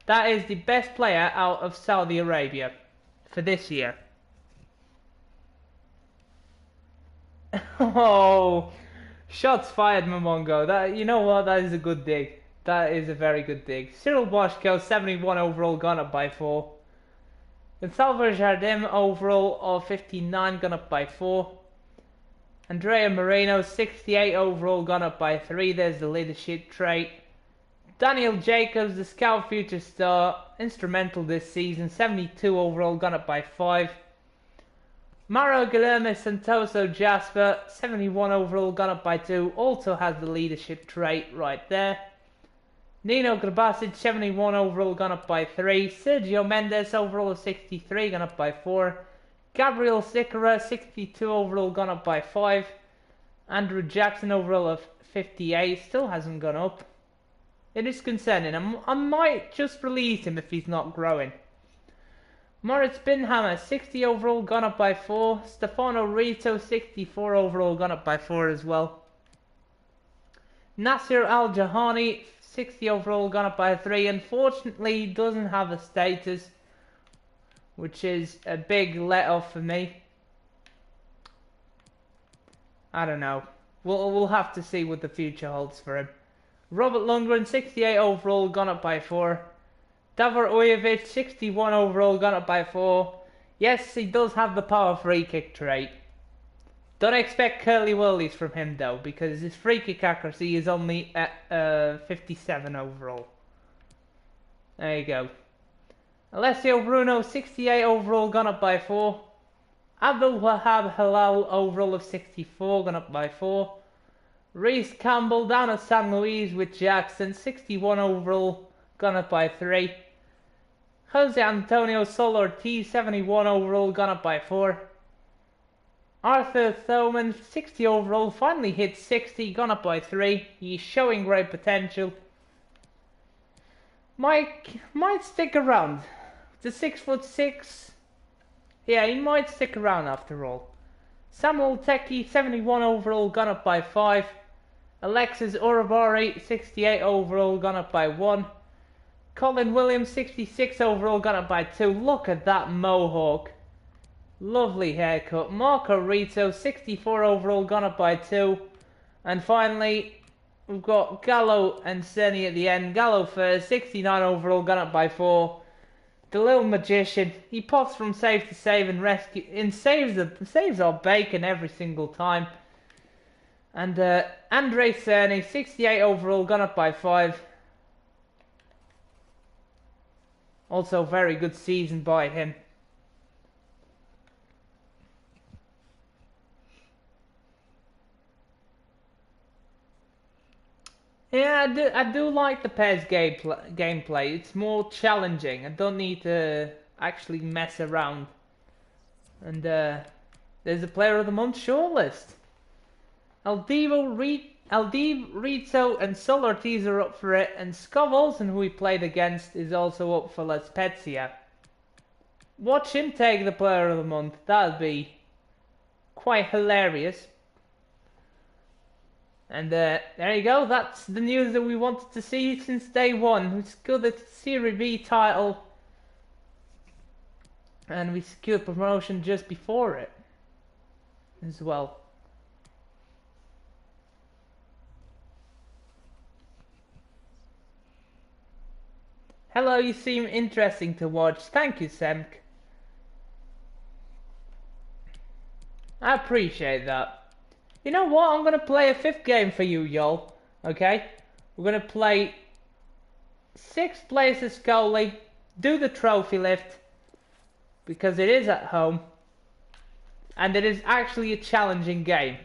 That is the best player out of Saudi Arabia for this year. Oh, shots fired, Momongo. That, you know what? That is a good dig. That is a very good dig. Cyril Boschko, 71 overall, gone up by 4. Gonçalves Jardim, overall of 59, gone up by 4. Andrea Moreno, 68 overall, gone up by 3. There's the leadership trait. Daniel Jacobs, the scout future star, instrumental this season, 72 overall, gone up by 5. Mauro Guilherme Santoso Jasper, 71 overall, gone up by 2, also has the leadership trait right there. Nino Grabasic, 71 overall, gone up by 3. Sergio Mendes, overall of 63, gone up by 4. Gabriel Sicera, 62 overall, gone up by 5. Andrew Jackson, overall of 58, still hasn't gone up. It is concerning. I might just release him if he's not growing. Moritz Binhammer, 60 overall, gone up by 4. Stefano Rito, 64 overall, gone up by 4 as well. Nasser Al-Jahani, 60 overall, gone up by 3. Unfortunately, doesn't have a status, which is a big let-off for me. I don't know. We'll have to see what the future holds for him. Robert Lundgren, 68 overall, gone up by 4. Davor Ujovic, 61 overall, gone up by 4. Yes, he does have the power free kick trait. Don't expect curly whirlies from him though, because his free kick accuracy is only at 57 overall. There you go. Alessio Bruno, 68 overall, gone up by 4. Abdul Wahab Halal, overall of 64, gone up by 4. Reece Campbell down at San Luis with Jackson, 61 overall, gone up by 3. Jose Antonio Sol Ortiz, 71 overall, gone up by 4. Arthur Thoman, 60 overall, finally hit 60, gone up by 3. He's showing great potential. Mike might stick around. The 6'6". Yeah, he might stick around after all. Samuel Teki, 71 overall, gone up by 5. Alexis Urabari, 68 overall, gone up by 1. Colin Williams, 66 overall, gone up by 2. Look at that mohawk. Lovely haircut. Marco Rito, 64 overall, gone up by 2. And finally, we've got Gallo and Seni at the end. Gallo first, 69 overall, gone up by 4. The little magician, he pops from save to save and rescue and saves our bacon every single time. And Andre Cerny, 68 overall, gone up by 5. Also very good season by him. Yeah, I do like the PES gameplay. It's more challenging. I don't need to actually mess around. And there's a Player of the Month shortlist. Aldiv, Rizzo and Sol Ortiz are up for it, and Scott Olsen, who we played against, is also up for La Spezia. Watch him take the Player of the Month. That'd be quite hilarious. And there you go, that's the news that we wanted to see since day one. We secured the Serie B title, and we secured promotion just before it as well. Hello, you seem interesting to watch. Thank you, Semk. I appreciate that. You know what? I'm gonna play a 5th game for you, y'all. Okay? We're gonna play 6th place as goalie, do the trophy lift, because it is at home, and it is actually a challenging game.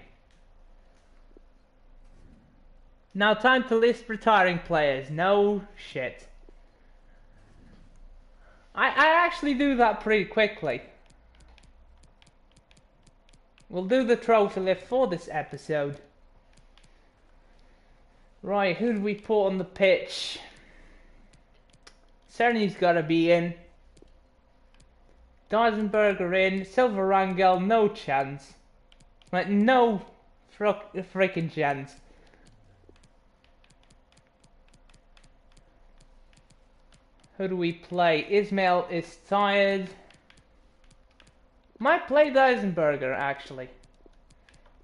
Now time to list retiring players. No shit. I actually do that pretty quickly. We'll do the trophy lift for this episode. Right, who do we put on the pitch? Cerny's got to be in. Deisenberger in. Silva Rangel, no chance. Like, no freaking chance. Who do we play? Ismail is tired. Might play Deisenberger, actually.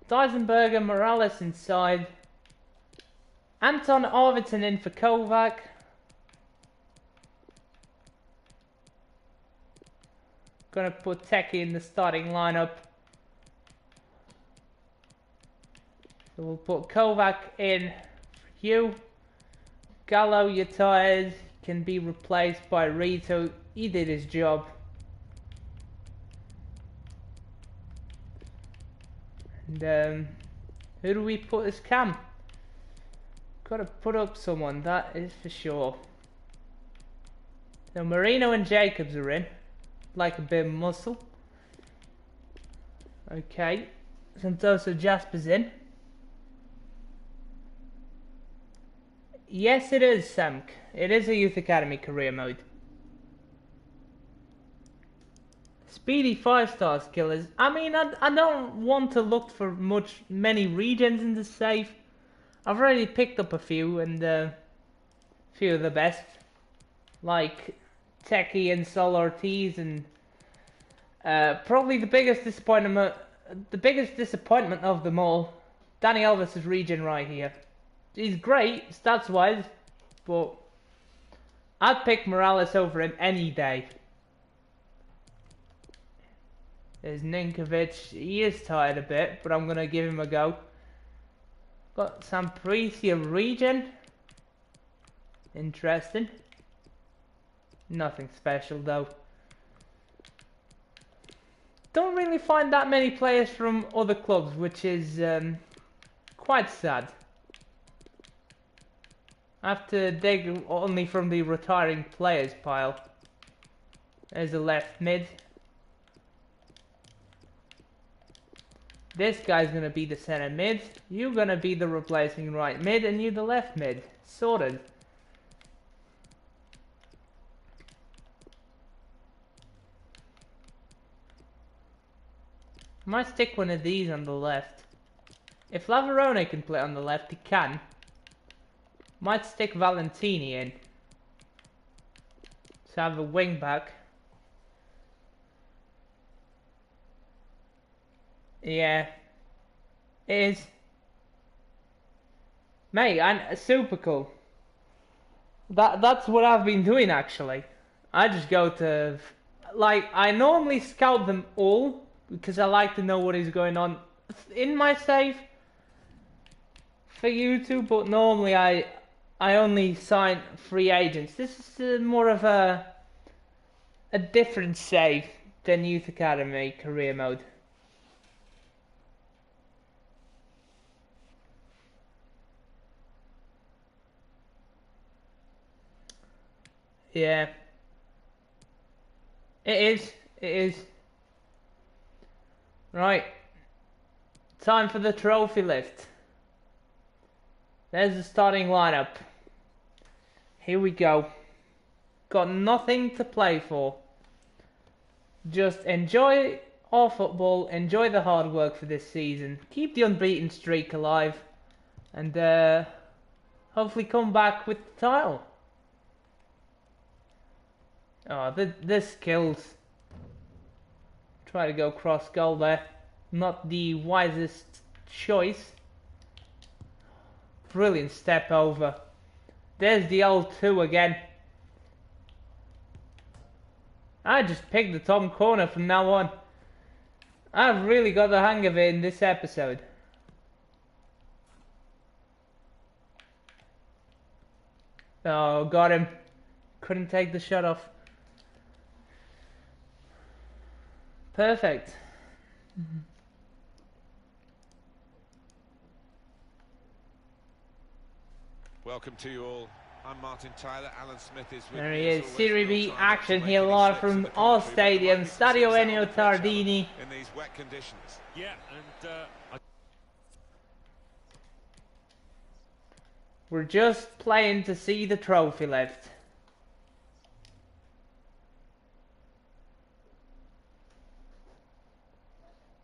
Deisenberger, Morales inside. Anton Arvidsson in for Kovac. Gonna put Teki in the starting lineup. So we'll put Kovac in for you. Gallo, you're tired. Can be replaced by Rito. He did his job. And who do we put as cam? Gotta put up someone, that is for sure. So Marino and Jacobs are in. Like a bit of muscle. Okay. Santoso Jasper's in. Yes, it is, Samk. It is a Youth Academy career mode. Speedy 5-star skillers. I mean, I don't want to look for many regens in the safe. I've already picked up a few, and few of the best, like Techie and Sol Ortiz, and probably the biggest disappointment of them all, Dani Alves' regen right here. He's great stats wise, but I'd pick Morales over him any day. There's Ninkovic. He is tired a bit, but I'm gonna give him a go. Got Sampricia regen. Interesting. Nothing special though. Don't really find that many players from other clubs, which is quite sad. I have to dig only from the retiring players pile. There's the left mid. This guy's gonna be the center mid. You're gonna be the replacing right mid, and you the left mid. Sorted. Might stick one of these on the left. If Lavarone can play on the left, he can. Might stick Valentini in. So have a wing back. Yeah. It is. Mate, super cool. That's what I've been doing actually. I just go to... Like, I normally scout them all, because I like to know what is going on in my save for YouTube, but normally I only sign free agents. This is more of a different save than Youth Academy career mode. Yeah. It is. Right. Time for the trophy lift. There's the starting lineup. Here we go. Got nothing to play for. Just enjoy our football, enjoy the hard work for this season, keep the unbeaten streak alive, and hopefully come back with the title. Oh, this kills. Try to go cross goal there. Not the wisest choice. Brilliant step over. There's the old 2 again. I just picked the top corner from now on. I've really got the hang of it in this episode. Oh, got him. Couldn't take the shot off. Perfect. Welcome to you all. I'm Martin Tyler. Alan Smith is with There me. he is. Serie B action here live from our stadium, Stadio Ennio Tardini. In these wet conditions. Yeah, and we're just playing to see the trophy left.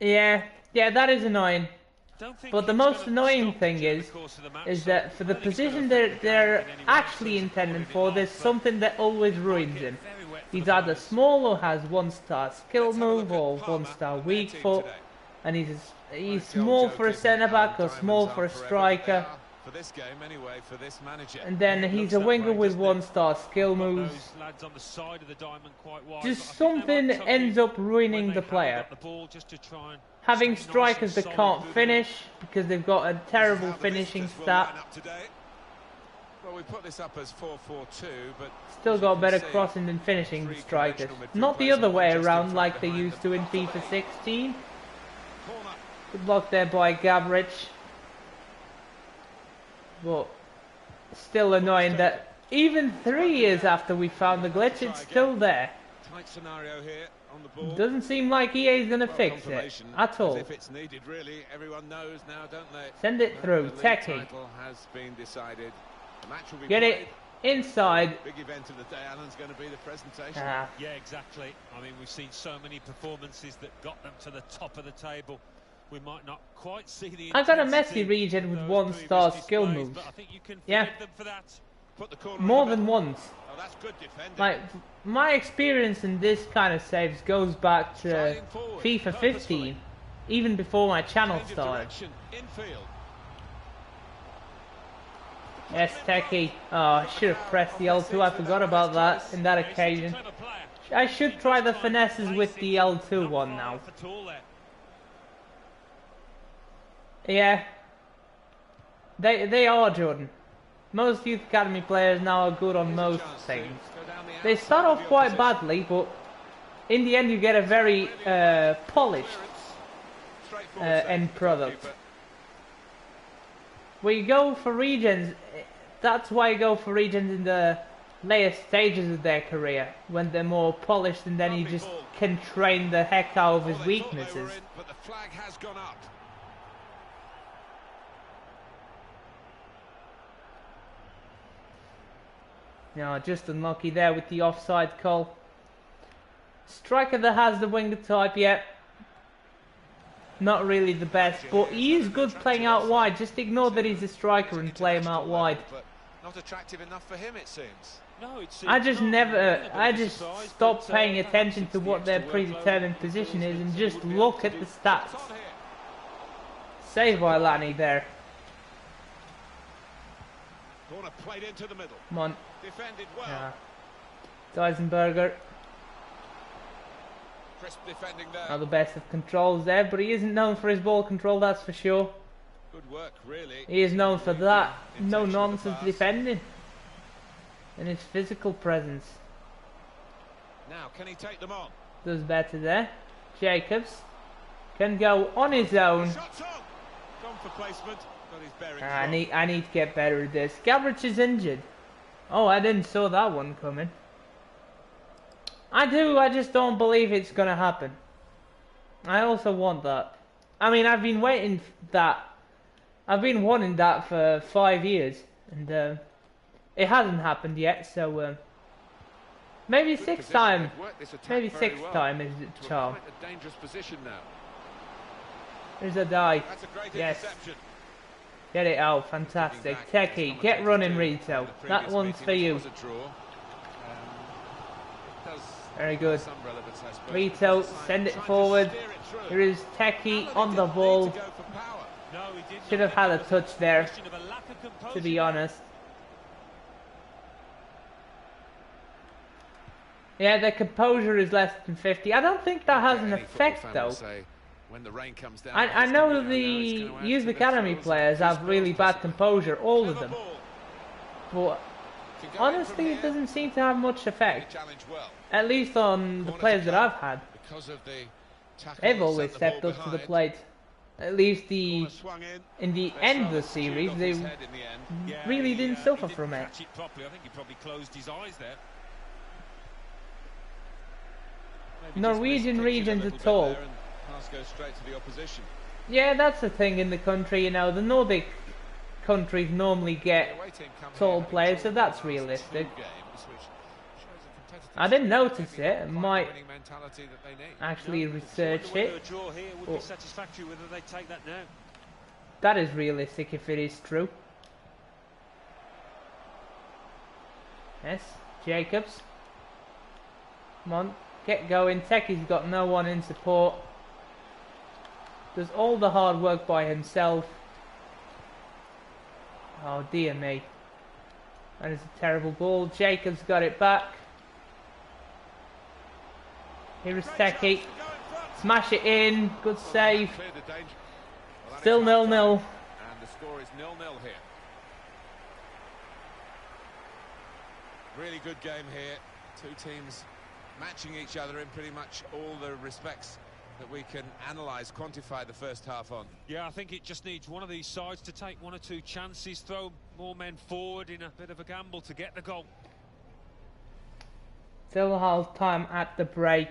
Yeah, that is annoying. But the most annoying thing is that for the position they're actually intending for, there's something that always ruins him. He's either small or has 1-star skill move or 1-star weak foot, and he's small for a centre back or small for a striker. For this game anyway, for this manager. And then he's a winger with 1-star skill moves. Just something that ends up ruining the player. Having strikers that can't finish because they've got a terrible finishing stat. Well, we put this up as 4-4-2, but still got better crossing than finishing strikers. Not the other way around like they used to in FIFA 16. Good block there by Gabric. But still annoying that even 3 years after we found the glitch, it's still there. Tight scenario here on the ball. Doesn't seem like EA is going to fix it at all. If it's needed, really, everyone knows now, don't they? Send it through. Techie. Has been decided. The match will be Get it inside. Big event of the day, Alan's going to be the presentation. Yeah, exactly. I mean, we've seen so many performances that got them to the top of the table. We might not quite see the I got a intensity messy Regen with of 1-star previous skill displays, moves. but I think you can Yeah. forgive them for that. Put the corner More in the than middle. once. Oh, that's good defending. Like, my experience in this kind of saves goes back to Striding forward, FIFA purposefully. 15, even before my channel Change of started. direction, infield. Yes, Techie. Oh, I should have pressed the L2. I forgot about that in that occasion. Clever player. I should try the finesses with the L2 one now. Yeah. They are, Jordan. Most Youth Academy players now are good on most things. They start off quite badly, but in the end you get a very polished end product. Where you go for Regens, that's why you go for Regens in the later stages of their career, when they're more polished, and then you just can train the heck out of his weaknesses. But the flag has gone up. No, just unlucky there with the offside call. Striker that has the winger type, yeah. Not really the best, but he is good playing out wide. Just ignore that he's a striker and play him out wide. Not attractive enough for him, it seems. No, I just stop paying attention to what their predetermined position is and just look at the stats. Save by Lani there. Corner played into the middle. Come on. Defended well. Yeah. Deisenberger. Crisp defending there. Not the best of controls there, but he isn't known for his ball control, that's for sure. Good work, really. He is known for that. No nonsense defending. And his physical presence. Now, can he take them on? Does better there. Jacobs can go on his own. Shots on. Gone for placement. Got his bearings I need to get better at this. Gavrich is injured. Oh, I didn't saw that one coming. I just don't believe it's gonna happen. I also want that. I mean, I've been waiting for that. I've been wanting that for 5 years, and it hasn't happened yet. So maybe sixth time. Maybe sixth time is the charm. A dangerous position now. There's a die. That's a great Yes. interception. Get it out. Fantastic. Techie, get running, Rito. That one's for you. Very good. Rito, send it forward. Here is Techie on the ball. Should have had a touch there, to be honest. Yeah, the composure is less than 50. I don't think that has an effect, though. I know the Youth Academy players have really bad composure, all of them. But honestly, it doesn't seem to have much effect. At least on the players that I've had. They've always stepped up to the plate. At least in the end of the series, they really didn't suffer from it. I think he probably closed his eyes there. Norwegian regions are tall. Yeah, that's the thing in the country, you know, the Nordic countries normally get tall players, so that's realistic. I didn't notice it, I might actually research it. Would be satisfactory whether they take that now. That is realistic if it is true. Yes, Jacobs. Come on, get going. Techie's got no one in support. Does all the hard work by himself. Oh dear me. That is a terrible ball. Jacobs got it back. Here is Techie. Smash it in. Good save. Still 0-0. And the score is 0-0 here. Really good game here. Two teams matching each other in pretty much all the respects that we can analyse, quantify the first half on. Yeah, I think it just needs one of these sides to take one or two chances, throw more men forward in a bit of a gamble to get the goal. Still half time at the break.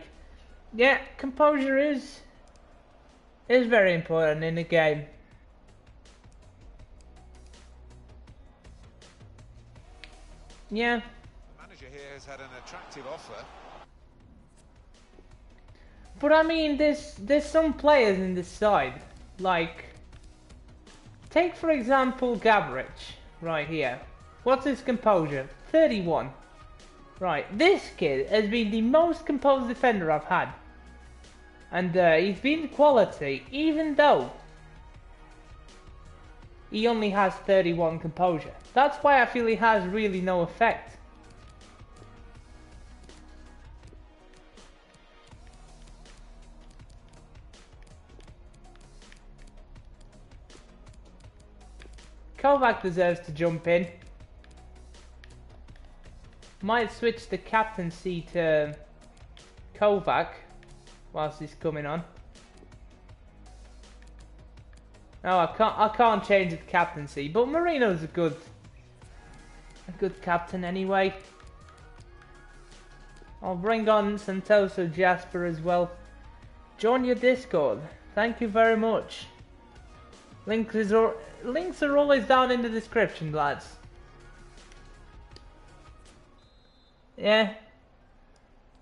Yeah, composure is very important in the game. Yeah. The manager here has had an attractive offer. But I mean, there's some players in this side, like, take for example Gabric, right here. What's his composure? 31. Right, this kid has been the most composed defender I've had. And he's been quality, even though he only has 31 composure. That's why I feel he has really no effect. Kovac deserves to jump in. Might switch the captaincy to Kovac whilst he's coming on. No, I can't change the captaincy, but Marino's a good captain anyway. I'll bring on Santoso Jasper as well. Join your Discord. Thank you very much. Links are always down in the description, lads. Yeah.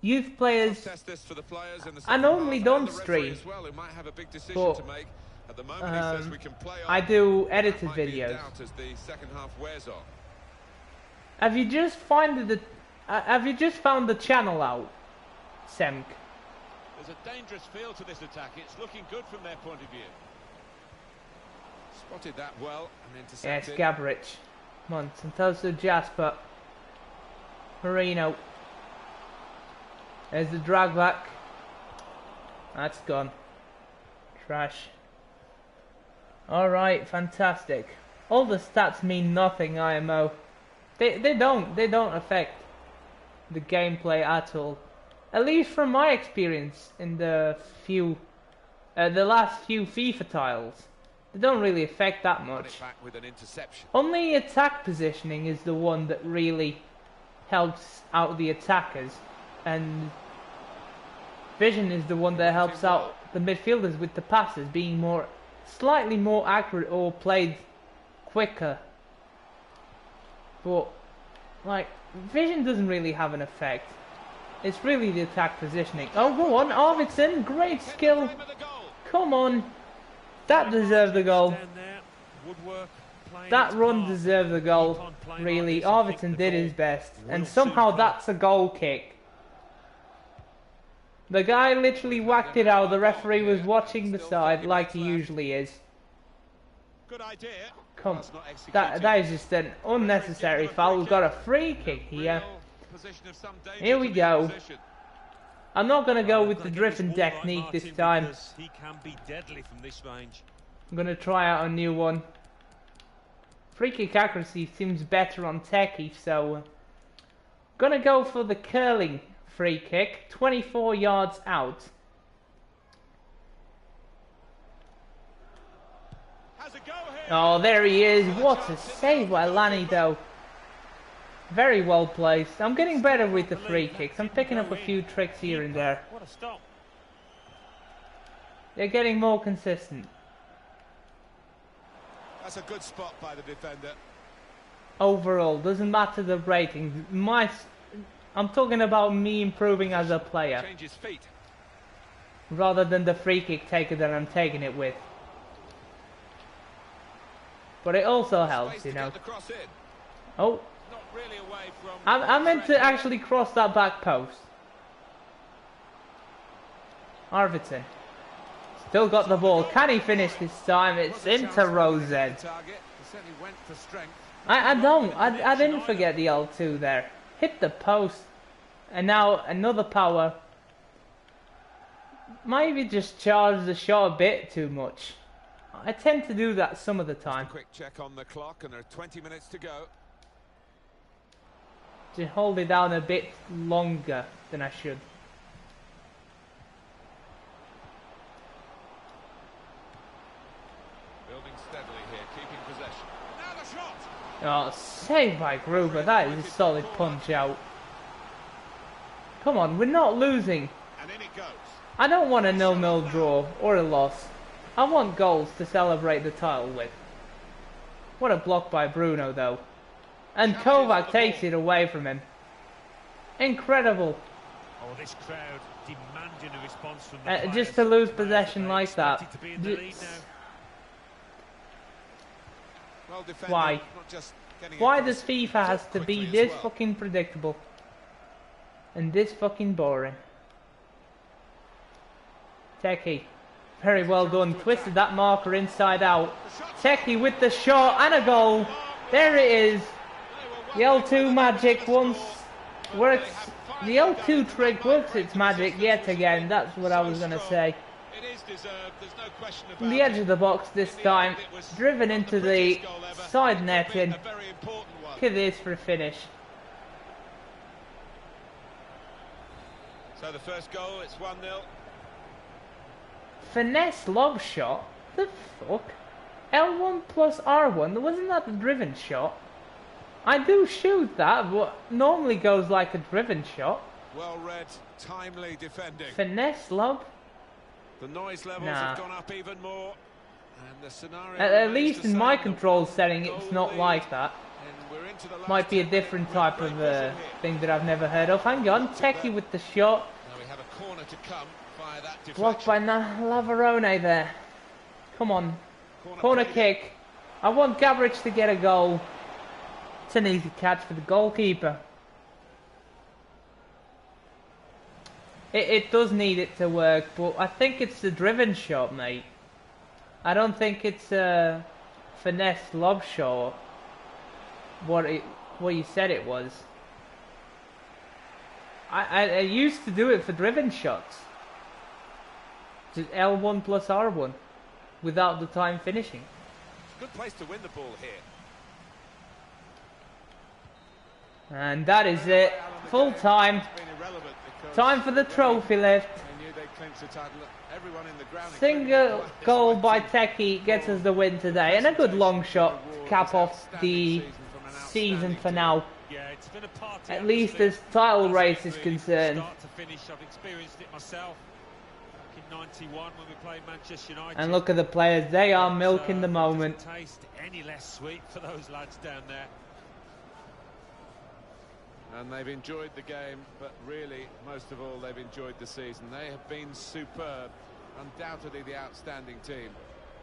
Youth players. I normally don't stream, but I do edited videos. Have you just found the channel out, Semk? There's a dangerous feel to this attack. It's looking good from their point of view. Spotted that well and intercepted. Yes, Gabric. Come on, Santoso Jasper. Marino. There's the drag back. That's gone. Trash. Alright, fantastic. All the stats mean nothing, IMO. They don't affect the gameplay at all. At least from my experience in the last few FIFA titles. They don't really affect that much. Only attack positioning is the one that really helps out the attackers, and vision is the one that helps out the midfielders with the passes being slightly more accurate or played quicker. But like, vision doesn't really have an effect. It's really the attack positioning. Oh, go on, Arvidsson, great skill. Come on. That deserved the goal. That run deserved the goal. Really, Arvidsson did his best. And somehow that's a goal kick. The guy literally whacked it out. The referee was watching the side like he usually is. Good idea. Come, that is just an unnecessary foul. We've got a free kick here. Here we go. I'm not going to go with the driven technique this time. He can be deadly from this range. I'm going to try out a new one. Free kick accuracy seems better on Techie, so I'm going to go for the curling free kick, 24 yards out. Oh, there he is. What a save by Lanny, though. Very well placed. I'm getting better with the free kicks. I'm picking up a few tricks here and there. They're getting more consistent. That's a good spot by the defender. Overall, doesn't matter the rating. I'm talking about me improving as a player. Change his feet. Rather than the free kick taker that I'm taking it with. But it also helps, you know. Oh. I meant to actually cross that back post. Arvidsson. Still got the ball. Can he finish this time? It's into Regen. I didn't forget the L2 there. Hit the post. And now another power. Maybe just charge the shot a bit too much. I tend to do that some of the time. Quick check on the clock, and there are 20 minutes to go. Just hold it down a bit longer than I should. Building steadily here, keeping possession. Now the shot. Oh, saved by Gruber. That is a solid punch out. Come on, we're not losing. And in it goes. I don't want a 0-0 draw or a loss. I want goals to celebrate the title with. What a block by Bruno, though. And Kovac takes it away from him. Incredible. Oh, this crowd demanding a response from the just to lose possession like that. Why? Why does FIFA has to be this fucking predictable? And this fucking boring? Teki. Very well done. Twisted that marker inside out. Teki with the shot and a goal. There it is. The L2 magic once works. The L2 trick works its magic yet again. That's what I was going to say. On the edge of the box this time. Driven into the side netting. Look at this for a finish. So the first goal, it's 1-0. Finesse lob shot? The fuck? L1 plus R1? Wasn't that the driven shot? I do shoot that, but normally goes like a driven shot. Well read, timely defending. Finesse lob? The noise levels have gone up even more. And the scenario at least in my control setting, it's not like that. Might be a different type of thing that I've never heard of. Hang on, Teki with the shot. Now we have a corner to come via that deflection. Blocked by Lavarone there. Come on. Corner kick. I want Gabric to get a goal. It's an easy catch for the goalkeeper. It does need it to work, but I think it's the driven shot, mate. I don't think it's a finesse lob shot. What you said it was. I used to do it for driven shots. Just L1 plus R1 without the time finishing. Good place to win the ball here. And that is it. Full time. Time for the trophy lift. Single goal by Teki gets us the win today, and a good long shot to cap off the season for now. At least as title race is concerned. And look at the players, they are milking the moment. Any less sweet for those lads down there. And they've enjoyed the game, but really, most of all, they've enjoyed the season. They have been superb. Undoubtedly the outstanding team.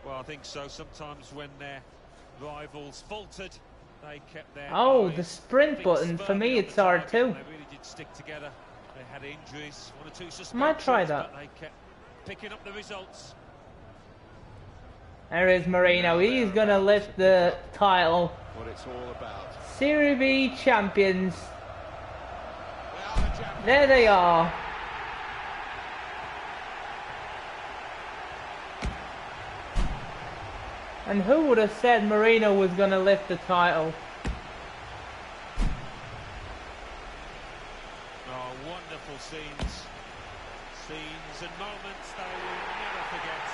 Well, I think so. Sometimes when their rivals faltered, they kept their the sprint button, for me it's R2. They really did stick together. They had injuries, 1 or 2 suspensions. Might try that. But they kept picking up the results. There is Marino. He's going to lift the title. What it's all about. Serie B champions. There they are. And who would have said Marino was going to lift the title? Oh, wonderful scenes. Scenes and moments they will never forget.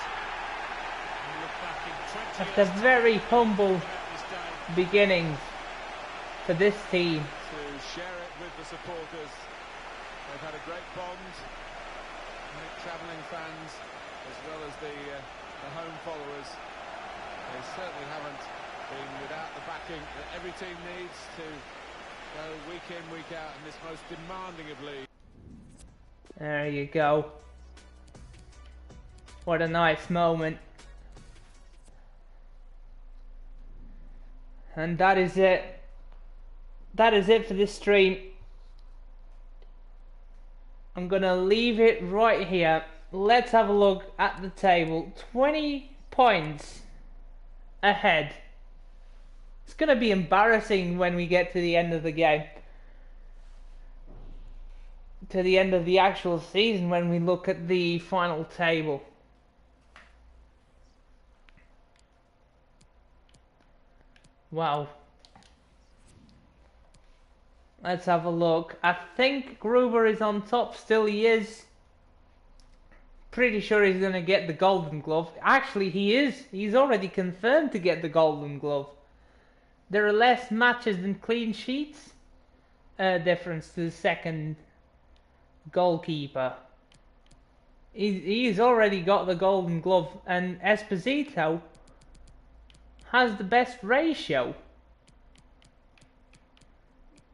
You look back in 20 At the very humble beginnings for this team. To share it with the supporters. They've had a great bond. Travelling fans as well as the home followers. They certainly haven't been without the backing that every team needs to go week in, week out in this most demanding of leagues. There you go. What a nice moment. And that is it. That is it for this stream. I'm going to leave it right here. Let's have a look at the table. 20 points ahead. It's going to be embarrassing when we get to the end of the game. To the end of the actual season when we look at the final table. Wow. Let's have a look. I think Gruber is on top. Still he is. Pretty sure he's going to get the Golden Glove. Actually he is. He's already confirmed to get the Golden Glove. There are less matches than clean sheets. Difference to the second goalkeeper. He's already got the Golden Glove. And Esposito has the best ratio.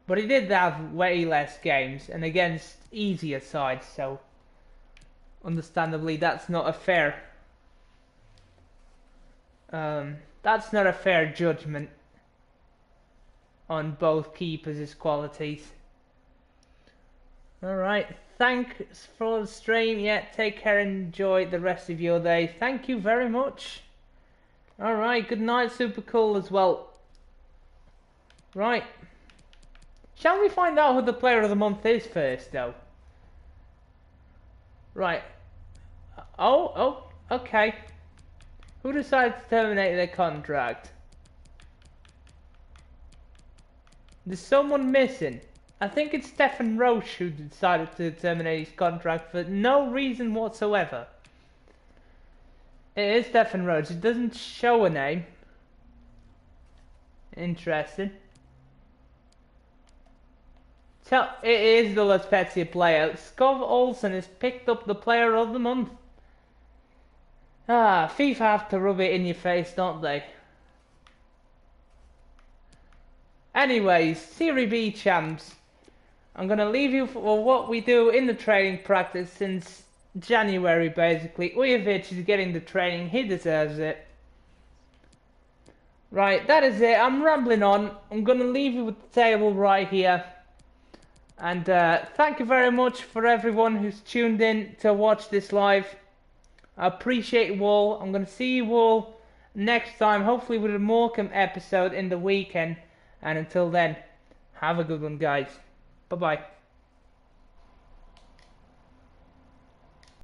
But he did have way less games and against easier sides, so understandably that's not a fair judgment on both keepers' qualities. Alright, thanks for the stream. Yeah, take care and enjoy the rest of your day. Thank you very much. Alright, good night, super cool as well. Right. Shall we find out who the player of the month is first, though? Right. Oh, okay. Who decided to terminate their contract? There's someone missing. I think it's Stefan Roche who decided to terminate his contract for no reason whatsoever. It is Stefan Roche. It doesn't show a name. Interesting. It is the La Spezia player. Skov Olsen has picked up the player of the month. FIFA have to rub it in your face, don't they? Anyways, Serie B champs. I'm going to leave you for what we do in the training practice since January, basically. Ujovic is getting the training. He deserves it. Right, that is it. I'm rambling on. I'm going to leave you with the table right here. And thank you very much for everyone who's tuned in to watch this live. I appreciate you all. I'm going to see you all next time, hopefully with a Morecambe episode in the weekend. And until then, have a good one, guys. Bye-bye.